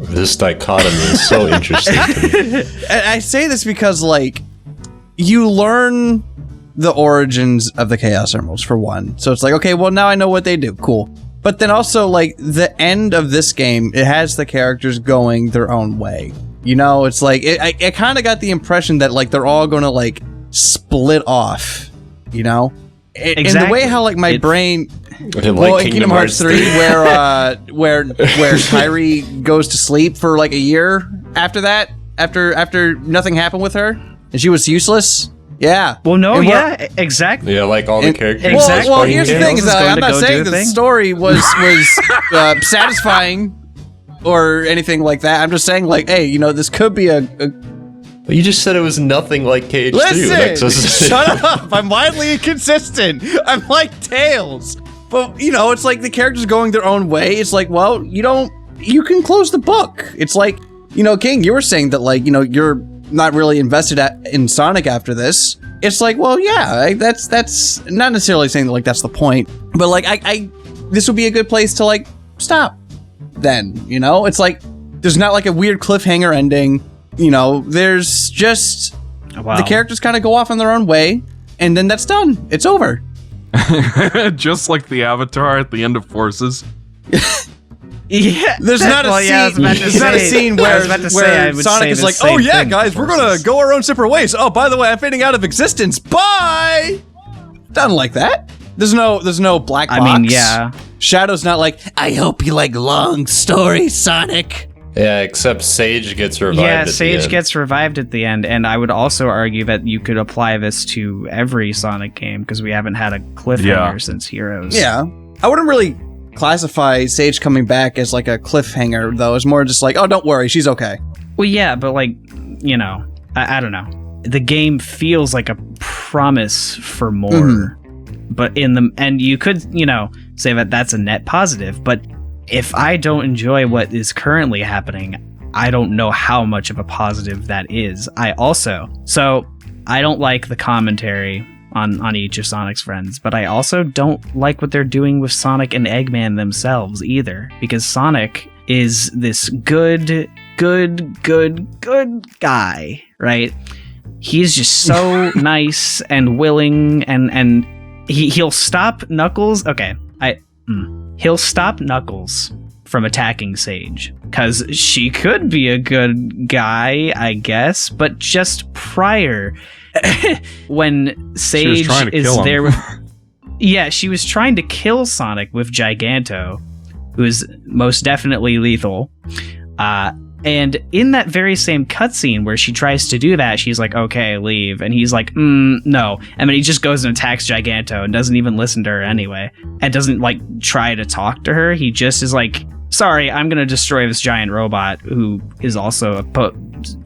this dichotomy is so interesting to me. I say this because like you learn the origins of the Chaos Emeralds for one. So it's like, okay, well now I know what they do. Cool. But then also like the end of this game, it has the characters going their own way. It's like I kind of got the impression that like they're all going to like split off, Exactly. And the way how like my brain in Kingdom Hearts 3 where Kairi goes to sleep for like a year after that, after nothing happened with her and she was useless. Yeah. Well, no, yeah, exactly. Yeah, like all the characters. Exactly. Well, here's the thing: is I'm not saying that the story was satisfying or anything like that. I'm just saying, like, hey, this could be a. But you just said it was nothing like KH2. Listen, shut up! I'm wildly inconsistent. I'm like Tails, but it's like the characters going their own way. It's like, well, you can close the book. It's like, King, you were saying that, like, you're not really invested in Sonic after this. It's like, well, yeah, that's not necessarily saying that like that's the point, but like I this would be a good place to like stop. Then it's like there's not like a weird cliffhanger ending. There's just the characters kind of go off on their own way, and then that's done. It's over. Just like the Avatar at the end of Forces. Yeah, there's not a scene where Sonic is like, oh yeah, guys, we're gonna go our own separate ways. Oh, by the way, I'm fading out of existence. Bye. Done like that. There's no black box. I mean, yeah. Shadow's not like, I hope you like long stories, Sonic. Yeah, except Sage gets revived. Yeah, Sage gets revived at the end, and I would also argue that you could apply this to every Sonic game because we haven't had a cliffhanger since Heroes. Yeah, I wouldn't really classify Sage coming back as like a cliffhanger, though. It's more just like, oh, don't worry, she's okay. Well, yeah, but like, I don't know. The game feels like a promise for more, but and you could, say that that's a net positive, but if I don't enjoy what is currently happening, I don't know how much of a positive that is. I don't like the commentary on each of Sonic's friends, but I also don't like what they're doing with Sonic and Eggman themselves either, because Sonic is this good guy, right? He's just so nice and willing, and he'll stop Knuckles. Okay, he'll stop Knuckles from attacking Sage, because she could be a good guy, I guess, but just prior, when Sage is there with... Yeah, she was trying to kill Sonic with Giganto, who is most definitely lethal. And in that very same cutscene where she tries to do that, she's like, okay, leave. And he's like, no. And then he just goes and attacks Giganto and doesn't even listen to her anyway. And doesn't, like, try to talk to her. He just is like, sorry, I'm going to destroy this giant robot who is also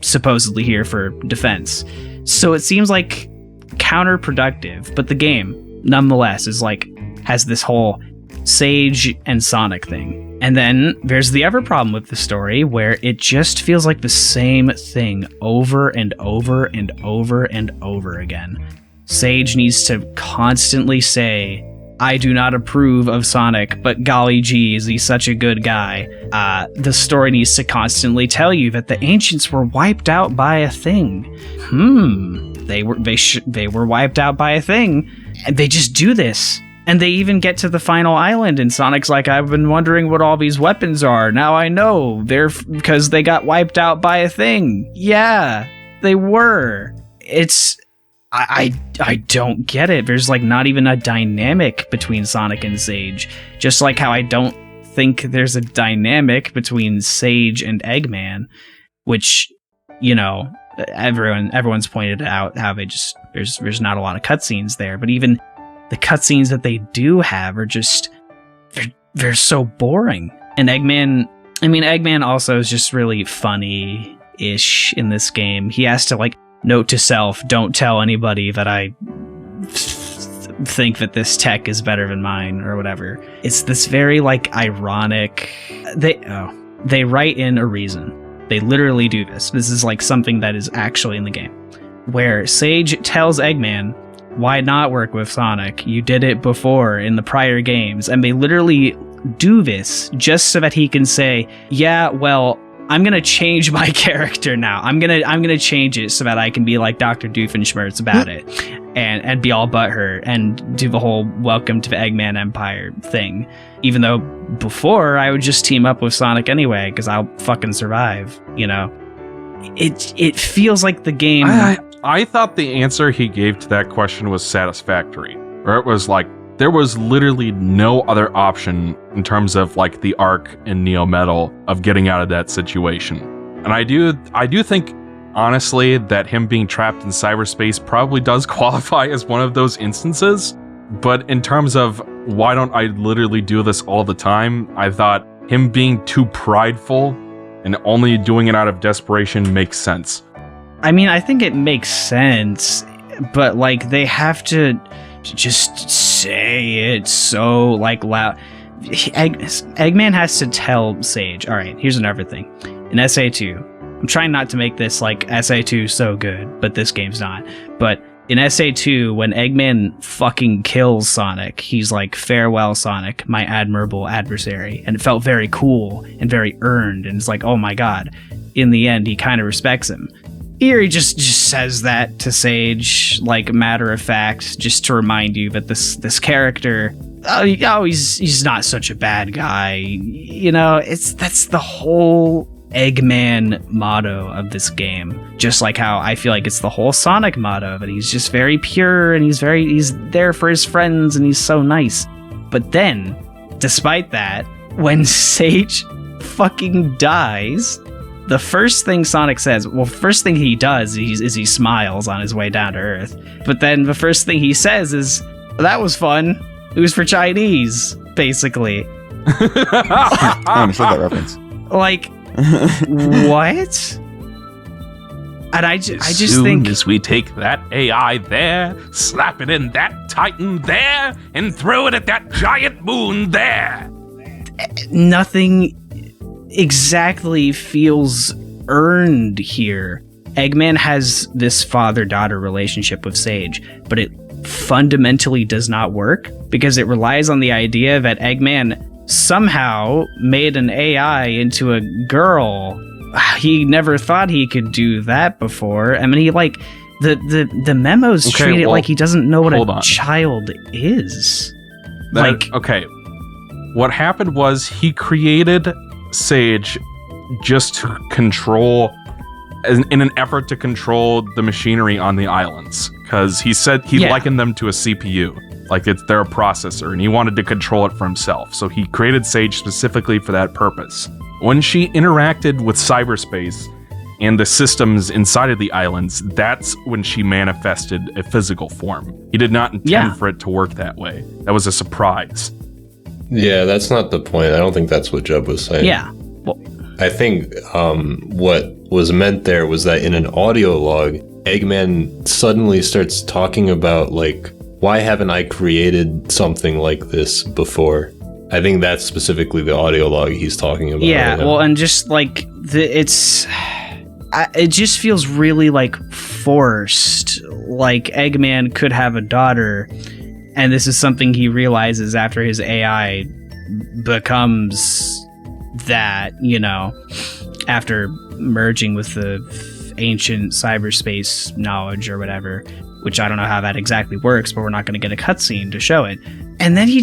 supposedly here for defense. So it seems like counterproductive. But the game, nonetheless, is like, has this whole Sage and Sonic thing. And then there's the other problem with the story where it just feels like the same thing over and over and over and over again. Sage needs to constantly say, I do not approve of Sonic, but golly gee, is he such a good guy. The story needs to constantly tell you that the ancients were wiped out by a thing. They were wiped out by a thing, and they just do this. And they even get to the final island, and Sonic's like, I've been wondering what all these weapons are. Now I know. They're because they got wiped out by a thing. Yeah, they were. I don't get it. There's like not even a dynamic between Sonic and Sage. Just like how I don't think there's a dynamic between Sage and Eggman, which, you know, everyone's pointed out how there's not a lot of cutscenes there, but even the cutscenes that they do have are just they're so boring. And Eggman also is just really funny-ish in this game. He has to like note to self, don't tell anybody that I think that this tech is better than mine or whatever. It's this very like ironic. They write in a reason. They literally do this. This is like something that is actually in the game, where Sage tells Eggman, why not work with Sonic? You did it before in the prior games. And they literally do this just so that he can say, yeah, well, I'm going to change my character now. I'm going to change it so that I can be like Dr. Doofenshmirtz about it and be all butthurt and do the whole welcome to the Eggman Empire thing. Even though before I would just team up with Sonic anyway, because I'll fucking survive, you know? It feels like the game... I thought the answer he gave to that question was satisfactory, where it was like, there was literally no other option in terms of like the arc in Neo Metal of getting out of that situation. And I do think, honestly, that him being trapped in cyberspace probably does qualify as one of those instances. But in terms of why don't I literally do this all the time, I thought him being too prideful and only doing it out of desperation makes sense. I mean, I think it makes sense, but like they have to just say it so like loud. Eggman has to tell Sage, all right, here's another thing. In SA2, I'm trying not to make this like SA2 so good, but this game's not. But in SA2, when Eggman fucking kills Sonic, he's like, farewell, Sonic, my admirable adversary. And it felt very cool and very earned. And it's like, oh my God. In the end, he kind of respects him. Here he just says that to Sage, like matter of fact, just to remind you that this character, he's not such a bad guy. You know, that's the whole Eggman motto of this game. Just like how I feel like it's the whole Sonic motto, that he's just very pure and he's there for his friends and he's so nice. But then, despite that, when Sage fucking dies, the first thing Sonic says, first thing he does is he smiles on his way down to Earth. But then the first thing he says is, that was fun. It was for Chinese, basically. I understood that reference. Like, what? And I just think, as we take that AI there, slap it in that Titan there, and throw it at that giant moon there. Nothing exactly feels earned here. Eggman has this father-daughter relationship with Sage, but it fundamentally does not work because it relies on the idea that Eggman somehow made an AI into a girl. He never thought he could do that before. I mean, he like the memos treat it like he doesn't know what a child is. Okay. What happened was he created Sage just to control, in an effort to control the machinery on the islands, because he said he likened them to a CPU, like they're a processor, and he wanted to control it for himself. So he created Sage specifically for that purpose. When she interacted with cyberspace and the systems inside of the islands, that's when she manifested a physical form. He did not intend for it to work that way. That was a surprise. Yeah, that's not the point. I don't think that's what Jeb was saying. Yeah. Well, I think what was meant there was that in an audio log, Eggman suddenly starts talking about, like, why haven't I created something like this before? I think that's specifically the audio log he's talking about. Yeah, right now. well, and just like it's it just feels really like forced. Like Eggman could have a daughter, and this is something he realizes after his AI becomes that, you know, after merging with the ancient cyberspace knowledge or whatever, which I don't know how that exactly works, but we're not going to get a cutscene to show it. And then he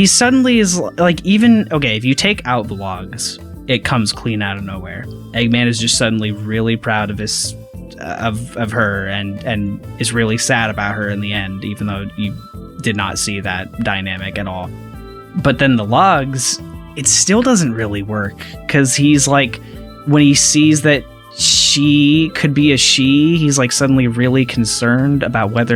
suddenly is like, even, okay, if you take out the logs, it comes clean out of nowhere. Eggman is just suddenly really proud of his of her and is really sad about her in the end, even though you did not see that dynamic at all. But then the logs, it still doesn't really work, because he's like, when he sees that she could be a she, he's like suddenly really concerned about what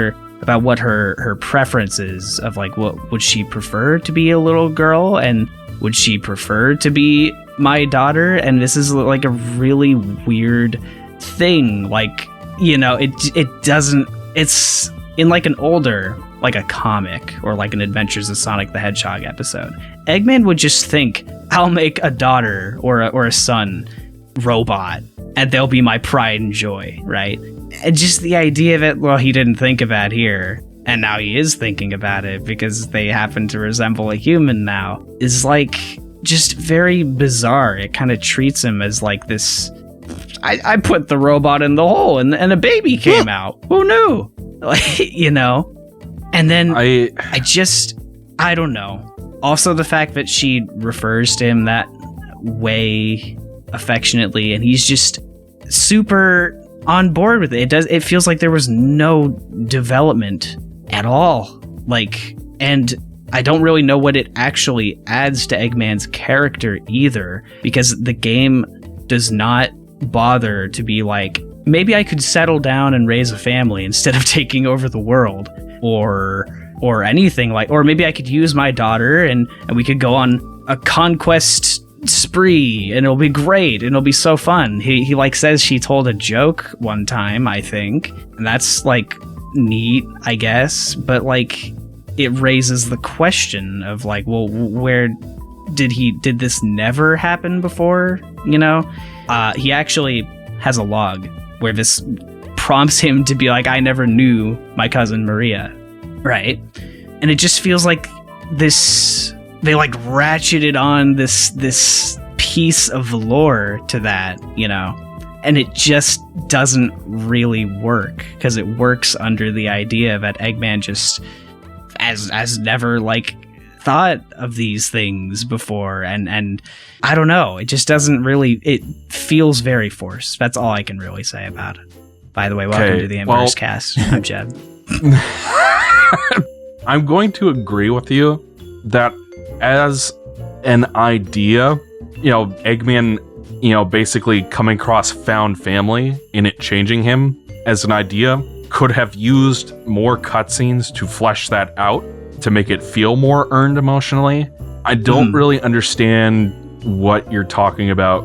her preference is, of like, what would she prefer to be, a little girl, and would she prefer to be my daughter? And this is like a really weird thing, like, you know, it doesn't, it's in like an older, like a comic or like an Adventures of Sonic the Hedgehog episode, Eggman would just think, I'll make a daughter or a son robot, and they'll be my pride and joy, right? And just the idea of it, well, he didn't think of that here, and now he is thinking about it because they happen to resemble a human now, is like just very bizarre. It kind of treats him as like this, I put the robot in the hole and a baby came out. Who knew? Like, you know? And then I don't know. Also the fact that she refers to him that way affectionately, and he's just super on board with it. It feels like there was no development at all. Like, and I don't really know what it actually adds to Eggman's character either, because the game does not bother to be like, maybe I could settle down and raise a family instead of taking over the world, or anything like, or maybe I could use my daughter and we could go on a conquest spree and it'll be great and it'll be so fun. He like says she told a joke one time, I think, and that's like neat, I guess, but like it raises the question of like, well, where did this never happen before, you know? He actually has a log where this prompts him to be like, I never knew my cousin Maria, right? And it just feels like this, they like ratcheted on this piece of lore to that, you know? And it just doesn't really work, because it works under the idea that Eggman just has never like thought of these things before, and I don't know, it just doesn't really, it feels very forced. That's all I can really say about it. By the way, welcome to the Unversed Cast. I'm Jeb. I'm going to agree with you that as an idea, you know, Eggman, you know, basically coming across found family and it changing him as an idea could have used more cutscenes to flesh that out, to make it feel more earned emotionally. I don't really understand what you're talking about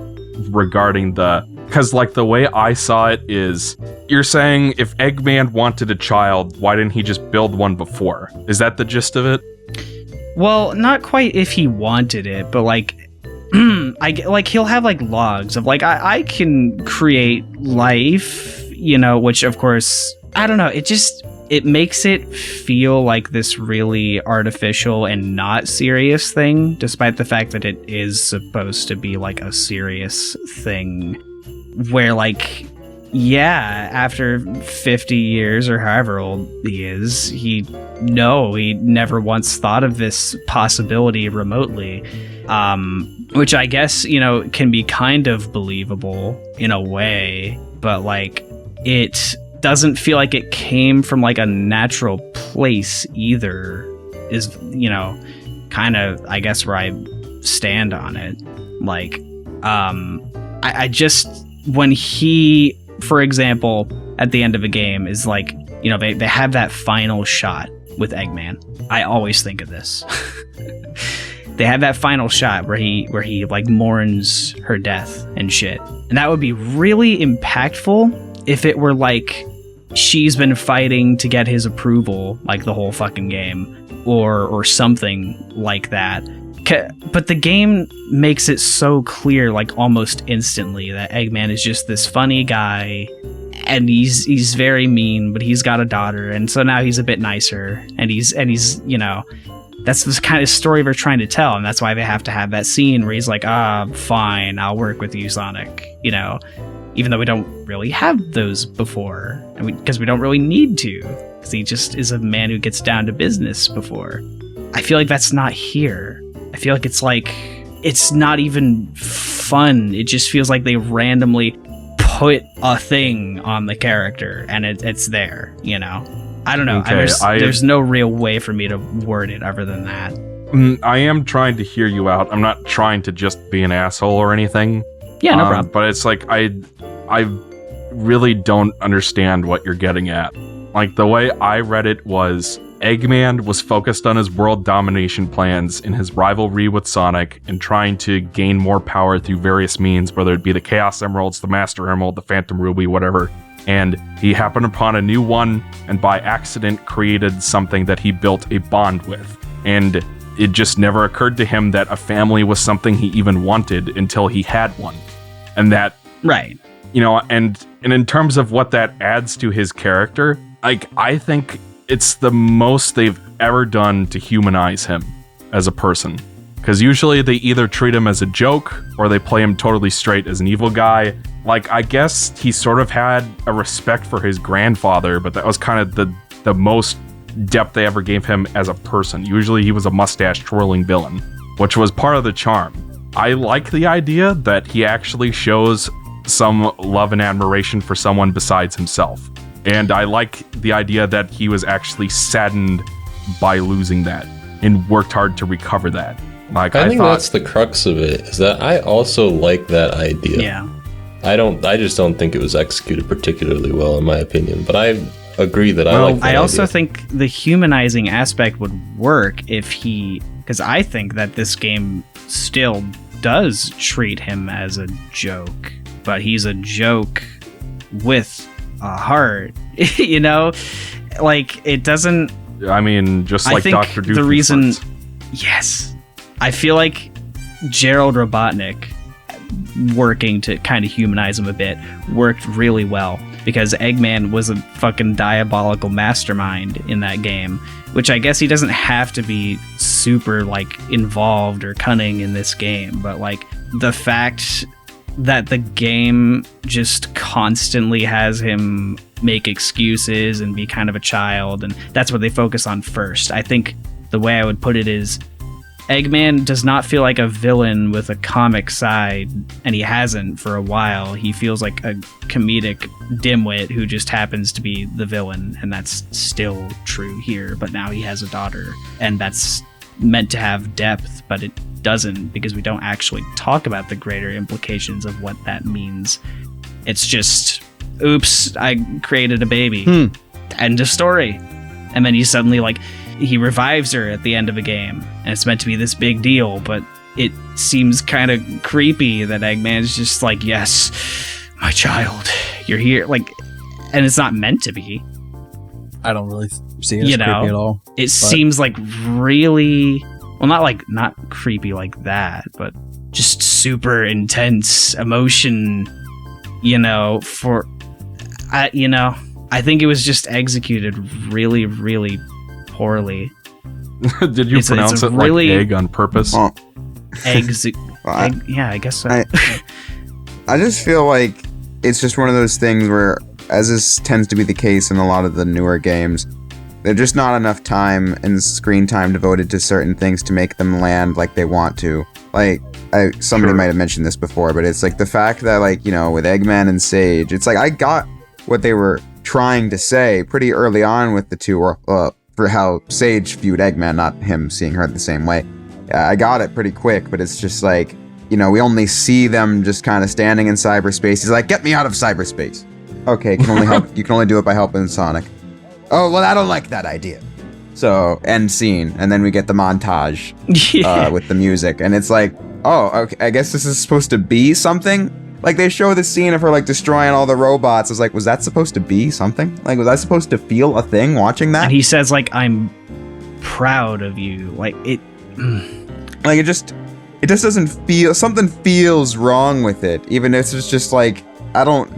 regarding because like the way I saw it is, you're saying if Eggman wanted a child, why didn't he just build one before? Is that the gist of it? Well, not quite if he wanted it, but like, he'll have like logs of like, I can create life, you know, which of course, I don't know, it makes it feel like this really artificial and not serious thing, despite the fact that it is supposed to be like a serious thing, where like, yeah, after 50 years or however old he is, he never once thought of this possibility remotely, which I guess, you know, can be kind of believable in a way, but like, it doesn't feel like it came from like a natural place either, is, you know, kind of, I guess, where I stand on it. Like, I just, when he, for example, at the end of a game is like, you know, they have that final shot with Eggman. I always think of this. They have that final shot where he like mourns her death and shit. And that would be really impactful if it were like she's been fighting to get his approval like the whole fucking game, or something like that. But the game makes it so clear, like almost instantly, that Eggman is just this funny guy, and he's very mean, but he's got a daughter, and so now he's a bit nicer, and he's that's the kind of story they're trying to tell, and that's why they have to have that scene where he's like, fine, I'll work with you, Sonic, even though we don't really have those before, because we don't really need to, because he just is a man who gets down to business before. I feel like that's not here. I feel like it's not even fun. It just feels like they randomly put a thing on the character and it's there, I don't know. Okay, there's no real way for me to word it other than that. I am trying to hear you out. I'm not trying to just be an asshole or anything. Yeah, no problem. But it's like I really don't understand what you're getting at. Like, the way I read it was Eggman was focused on his world domination plans in his rivalry with Sonic and trying to gain more power through various means, whether it be the Chaos Emeralds, the Master Emerald, the Phantom Ruby, whatever. And he happened upon a new one and by accident created something that he built a bond with. And it just never occurred to him that a family was something he even wanted until he had one. And that... Right. And in terms of what that adds to his character, like, I think it's the most they've ever done to humanize him as a person. Because usually they either treat him as a joke or they play him totally straight as an evil guy. Like, I guess he sort of had a respect for his grandfather, but that was kind of the most depth they ever gave him as a person. Usually he was a mustache twirling villain, which was part of the charm. I like the idea that he actually shows some love and admiration for someone besides himself. And I like the idea that he was actually saddened by losing that and worked hard to recover that. Like, I think that's the crux of it, is that I also like that idea. Yeah. I just don't think it was executed particularly well, in my opinion. But I agree that I like that I also idea. think the humanizing aspect would work because I think that this game still does treat him as a joke, but he's a joke with a heart, like, it doesn't... I mean, just like Dr. Doofenshmirtz. The reason... Yes. I feel like Gerald Robotnik working to kind of humanize him a bit worked really well, because Eggman was a fucking diabolical mastermind in that game, which I guess he doesn't have to be super, like, involved or cunning in this game, but, like, the fact that the game just constantly has him make excuses and be kind of a child, and that's what they focus on first. I think the way I would put it is Eggman does not feel like a villain with a comic side, and he hasn't for a while. He feels like a comedic dimwit who just happens to be the villain, and that's still true here, but now he has a daughter, and that's meant to have depth, but it doesn't, because we don't actually talk about the greater implications of what that means. It's just, oops, I created a baby. End of story. And then he's suddenly like, he revives her at the end of a game, and it's meant to be this big deal, but it seems kind of creepy that Eggman's just like, yes, my child, you're here. Like, and it's not meant to be. I don't really see it as creepy at all. It seems like really, well, not creepy like that, but just super intense emotion, I think it was just executed really, really poorly. Did you pronounce it really, like egg on purpose? Yeah, I guess so. I just feel like it's just one of those things where, as this tends to be the case in a lot of the newer games, there's just not enough time and screen time devoted to certain things to make them land like they want to. Like, somebody might have mentioned this before, but it's like the fact that, like, with Eggman and Sage, it's like I got what they were trying to say pretty early on with the two, for how Sage viewed Eggman, not him seeing her the same way. I got it pretty quick, but it's just like, we only see them just kind of standing in cyberspace. He's like, get me out of cyberspace. Okay, you can only do it by helping Sonic. Oh, well, I don't like that idea. So, end scene, and then we get the montage with the music, and it's like, oh, okay, I guess this is supposed to be something? Like, they show the scene of her, like, destroying all the robots. I was like, was that supposed to be something? Like, was I supposed to feel a thing watching that? And he says, like, I'm proud of you. Like, it... And Like, it just doesn't feel, something feels wrong with it. Even if it's just like,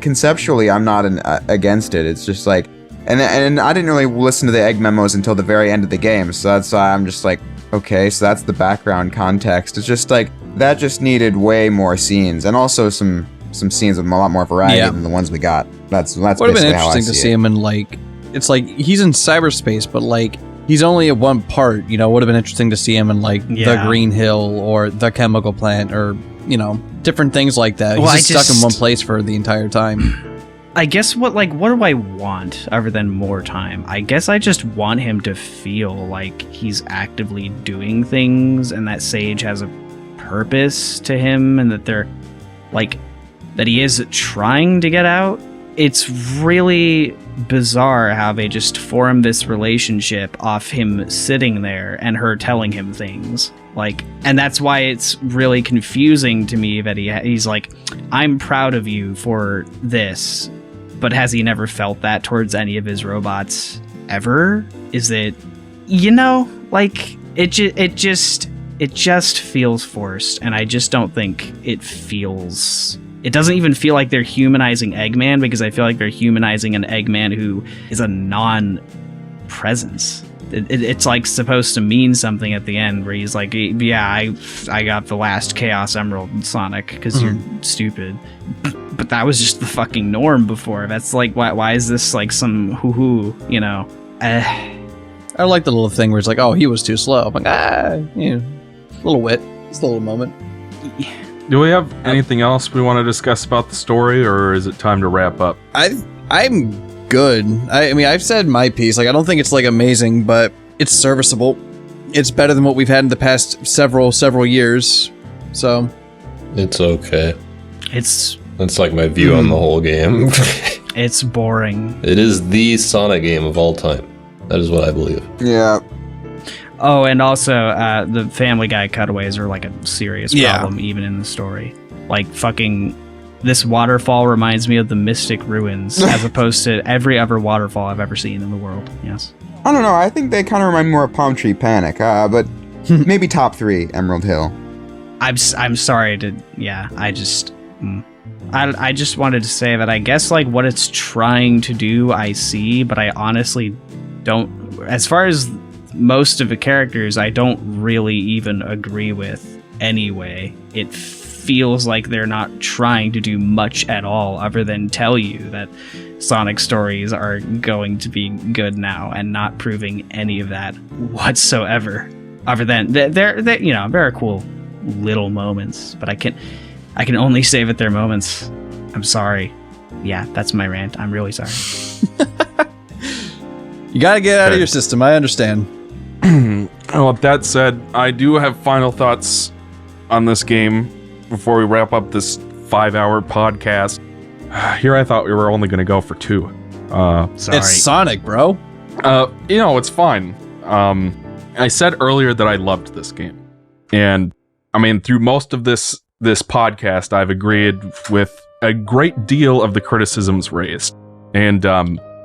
conceptually, I'm not against it. It's just like, and I didn't really listen to the egg memos until the very end of the game. So that's why I'm just like, okay, so that's the background context. It's just like, that just needed way more scenes, and also some scenes with a lot more variety than the ones we got. That's would have basically been how I interesting see to see it. him in, like, it's like he's in cyberspace, but like he's only at one part. You know, would have been interesting to see him in like the Green Hill or the chemical plant, or different things like that. Well, he's just stuck in one place for the entire time. I guess what do I want other than more time? I guess I just want him to feel like he's actively doing things, and that Sage has a purpose to him, and that they're like that he is trying to get out. It's really bizarre how they just form this relationship off him sitting there and her telling him things. Like, and that's why it's really confusing to me that he's like, I'm proud of you for this, but has he never felt that towards any of his robots ever? Is it, like, it just feels forced, and I just don't think it doesn't even feel like they're humanizing Eggman, because I feel like they're humanizing an Eggman who is a non-presence. It's like supposed to mean something at the end where he's like, yeah, I got the last Chaos Emerald, Sonic, because you're stupid. But that was just the fucking norm before. That's like, why is this like some hoo-hoo, I like the little thing where it's like, oh, he was too slow. I'm like, a little wit. It's a little moment. Do we have anything else we want to discuss about the story, or is it time to wrap up? I'm good. I mean, I've said my piece. Like, I don't think it's like amazing, but it's serviceable. It's better than what we've had in the past several years. So It's okay. It's That's like my view on the whole game. it's boring. It is the Sonic game of all time. That is what I believe. Yeah. Oh, and also, the Family Guy cutaways are like a serious problem, even in the story. Like, fucking, this waterfall reminds me of the Mystic Ruins, as opposed to every other waterfall I've ever seen in the world. Yes. I don't know. I think they kind of remind me more of Palm Tree Panic, but maybe top 3, Emerald Hill. I'm sorry to, I just wanted to say that I guess, like, what it's trying to do, I see, but I honestly don't, as far as most of the characters, I don't really even agree with anyway. It feels like they're not trying to do much at all other than tell you that Sonic stories are going to be good now, and not proving any of that whatsoever. Other than there are cool little moments, but I can only say that they're moments. I'm sorry. Yeah, that's my rant. I'm really sorry. You gotta get it out of your system. I understand. Well, with that said, I do have final thoughts on this game before we wrap up this 5-hour podcast. Here I thought we were only going to go for 2. Sorry. It's Sonic, bro. It's fine. I said earlier that I loved this game. And, I mean, through most of this podcast, I've agreed with a great deal of the criticisms raised. And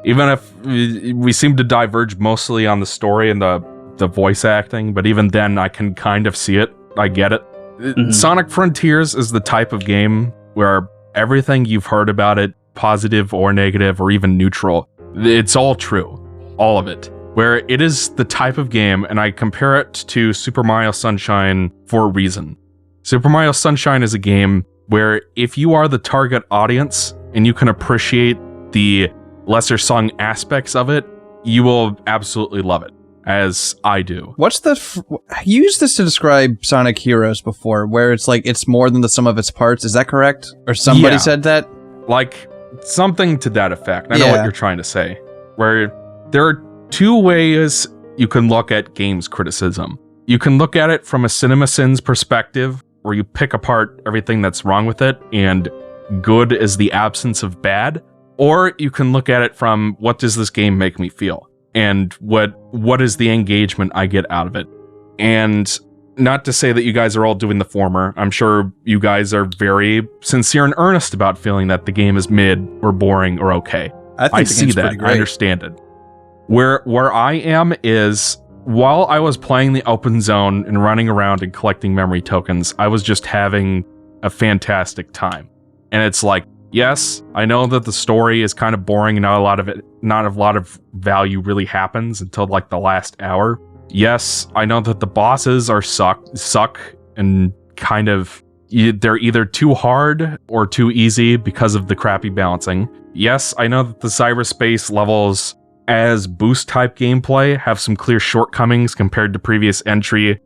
even if we seem to diverge mostly on the story and the voice acting, but even then I can kind of see it. I get it. Sonic Frontiers is the type of game where everything you've heard about it, positive or negative or even neutral, it's all true. All of it. Where it is the type of game, and I compare it to Super Mario Sunshine for a reason. Super Mario Sunshine is a game where if you are the target audience and you can appreciate the lesser sung aspects of it, you will absolutely love it, as I do. What's you used this to describe Sonic Heroes before, where it's like it's more than the sum of its parts. Is that correct? Or somebody said that? Like, something to that effect. I know what you're trying to say. Where there are 2 ways you can look at games criticism. You can look at it from a CinemaSins perspective, where you pick apart everything that's wrong with it, and good is the absence of bad. Or you can look at it from, what does this game make me feel? And what is the engagement I get out of it? And not to say that you guys are all doing the former. I'm sure you guys are very sincere and earnest about feeling that the game is mid or boring or okay. I see that. I understand it. Where I am is, while I was playing the open zone and running around and collecting memory tokens, I was just having a fantastic time. And it's like, yes, I know that the story is kind of boring and not a lot of value really happens until like the last hour. Yes, I know that the bosses are suck and kind of they're either too hard or too easy because of the crappy balancing. Yes, I know that the cyberspace levels as boost type gameplay have some clear shortcomings compared to previous entry.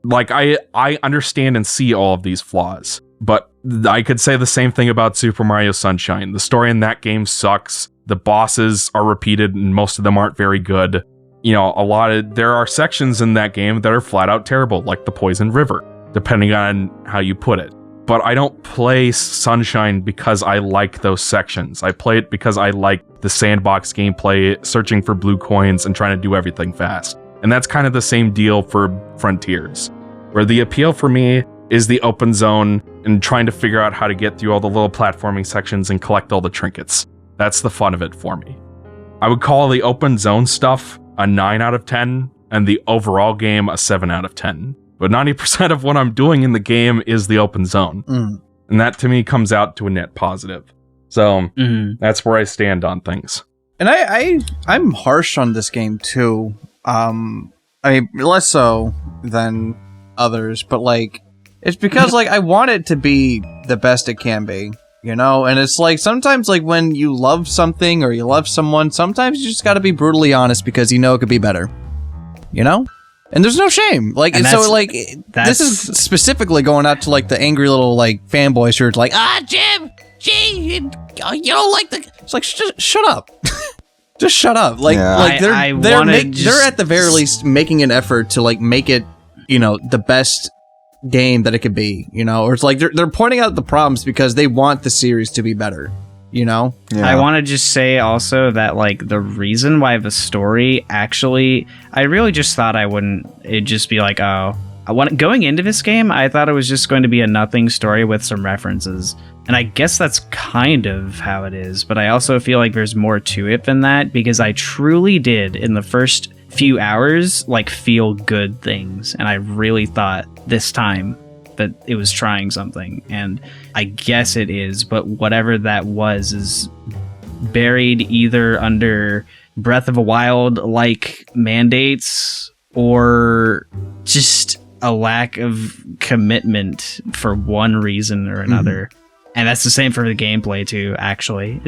Like I understand and see all of these flaws, but I could say the same thing about Super Mario Sunshine. The story in that game sucks. The bosses are repeated and most of them aren't very good. You know, there are sections in that game that are flat out terrible, like the Poison River, depending on how you put it. But I don't play Sunshine because I like those sections. I play it because I like the sandbox gameplay, searching for blue coins and trying to do everything fast. And that's kind of the same deal for Frontiers, where the appeal for me is the open zone and trying to figure out how to get through all the little platforming sections and collect all the trinkets. That's the fun of it for me. I would call the open zone stuff a 9 out of 10 and the overall game a 7 out of 10. But 90% of what I'm doing in the game is the open zone. And that to me comes out to a net positive. So that's where I stand on things. And I'm harsh on this game too. I mean, less so than others, but like, it's because like I want it to be the best it can be, you know? And it's like sometimes like when you love something or you love someone, sometimes you just got to be brutally honest because you know it could be better, you know? And there's no shame. Like, and so like, this is specifically going out to like the angry little like fanboys who are like, Jim, gee, you don't like the. It's like, shut up. Just shut up. Like, like they're at the very least making an effort to like make it, you know, the best game that it could be, you know, or it's like they're pointing out the problems because they want the series to be better. You know? Yeah. I want to just say also that, like, the reason why the story actually... I really just thought it'd just be like, going into this game, I thought it was just going to be a nothing story with some references. And I guess that's kind of how it is, but I also feel like there's more to it than that, because I truly did, in the first few hours, like, feel good things. And I really thought this time that it was trying something, and I guess it is, but whatever that was is buried either under Breath of the Wild like mandates or just a lack of commitment for one reason or another. And that's the same for the gameplay too, actually.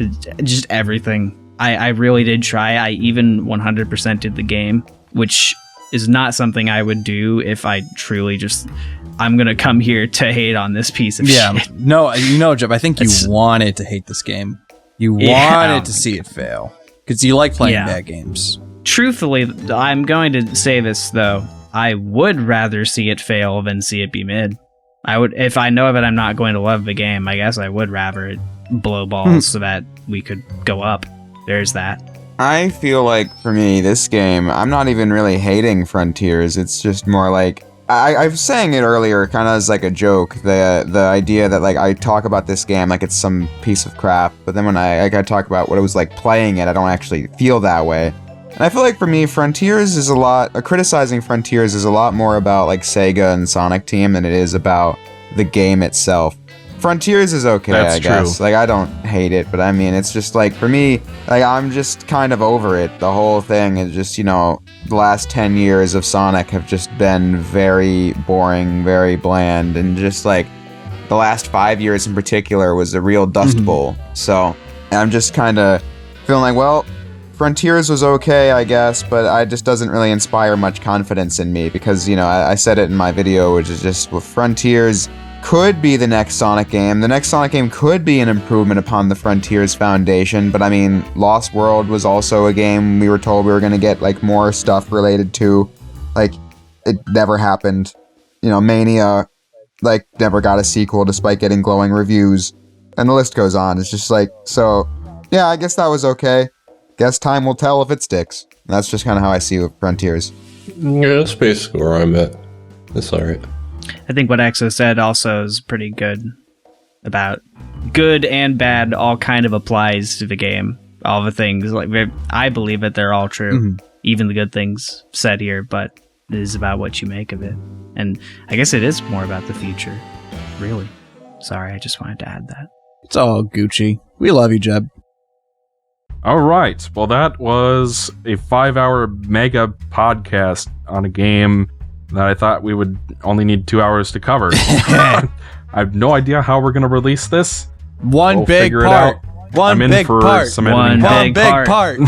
Just everything. I really did try. I even 100% did the game, which is not something I would do if I truly just... I'm going to come here to hate on this piece of shit. No, you know, Jeb, I think you wanted to hate this game. You wanted to see it fail. Because you like playing bad games. Truthfully, I'm going to say this, though. I would rather see it fail than see it be mid. I would, if I know that I'm not going to love the game, I guess I would rather it blow balls so that we could go up. There's that. I feel like, for me, this game, I'm not even really hating Frontiers. It's just more like... I was saying it earlier kind of as like a joke, the idea that like I talk about this game like it's some piece of crap, but then when I talk about what it was like playing it, I don't actually feel that way. And I feel like for me, Frontiers is criticizing Frontiers is a lot more about like Sega and Sonic Team than it is about the game itself. Frontiers is okay, I guess. Like, I don't hate it, but I mean, it's just like, for me, like, I'm just kind of over it. The whole thing is just, you know, the last 10 years of Sonic have just been very boring, very bland, and just like, the last 5 years in particular was a real dust bowl. So, I'm just kind of feeling like, well, Frontiers was okay, I guess, but it just doesn't really inspire much confidence in me, because, you know, I said it in my video, which is just, with Frontiers... could be the next Sonic game. The next Sonic game could be an improvement upon the Frontiers foundation, but I mean, Lost World was also a game we were told we were going to get, like, more stuff related to. Like, it never happened. You know, Mania, like, never got a sequel despite getting glowing reviews. And the list goes on. It's just like, so, yeah, I guess that was okay. Guess time will tell if it sticks. And that's just kind of how I see it with Frontiers. Yeah, that's basically where I'm at. That's alright. I think what Exo said also is pretty good about good and bad all kind of applies to the game. All the things, like, I believe that they're all true. even the good things said here, but it is about what you make of it. And I guess it is more about the future, really. Sorry, I just wanted to add that. It's all Gucci. We love you, Jeb. All right. Well, that was a 5-hour mega podcast on a game that I thought we would only need 2 hours to cover. I have no idea how we're going to release this. One big figure part. it out. One I'm in big for part. some One editing. big One big part.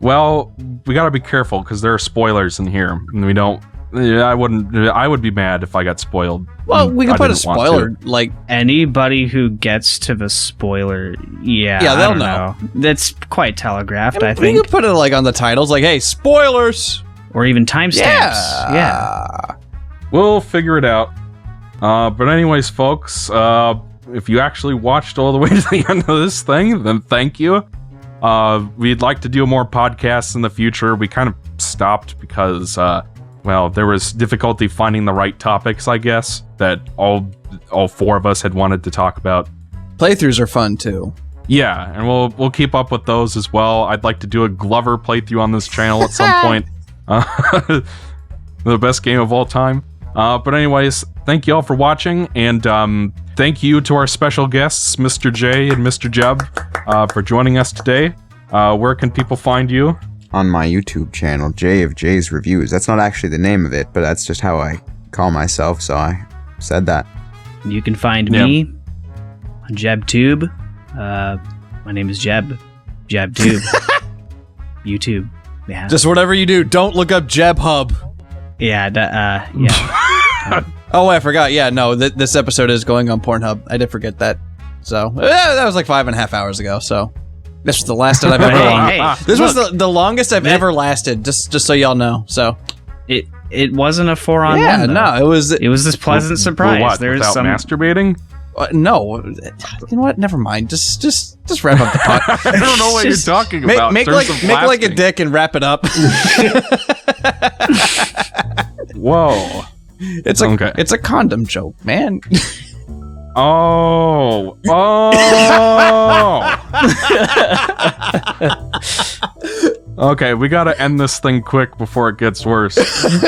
Well, we got to be careful because there are spoilers in here, and we don't. I would be mad if I got spoiled. Well, we can I put a didn't want spoiler, to. like, Anybody who gets to the spoiler, Yeah, I they'll don't know. That's quite telegraphed, I we think. can put it like on the titles, like, hey, spoilers. Or even timestamps. Yeah. We'll figure it out. But anyways, folks, if you actually watched all the way to the end of this thing, then thank you. We'd like to do more podcasts in the future. We kind of stopped because, well, there was difficulty finding the right topics, I guess, that all 4 of us had wanted to talk about. Playthroughs are fun, too. Yeah, and we'll keep up with those as well. I'd like to do a Glover playthrough on this channel at some point. The best game of all time. But anyways, thank you all for watching, and thank you to our special guests, Mr. J and Mr. Jeb, for joining us today. Where can people find you? On my YouTube channel, J of J's Reviews. That's not actually the name of it, but that's just how I call myself, so I said that. You can find me on JebTube. My name is Jeb. JebTube. YouTube. Yeah. Just whatever you do, don't look up Jeb Hub. Yeah. Yeah. Oh, I forgot. Yeah, no, this episode is going on Pornhub. I did forget that. So, that was like 5.5 hours ago, so. This was the last that I've ever Hey, This look, was the longest I've ever lasted, just so y'all know, so. It wasn't a 4-on-1. Yeah, though. no, it was... It was this pleasant surprise. What, There's without some masturbating? No, you know what? Never mind. Just wrap up the pot. I don't know what you're talking about. Make There's like some a blasting. dick and wrap it up. Whoa. It's a condom joke, man. Oh. Okay, we gotta end this thing quick before it gets worse.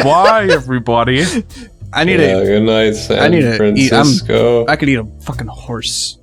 Bye, everybody. I need Good night, San I need to eat. Francisco. I could eat a fucking horse.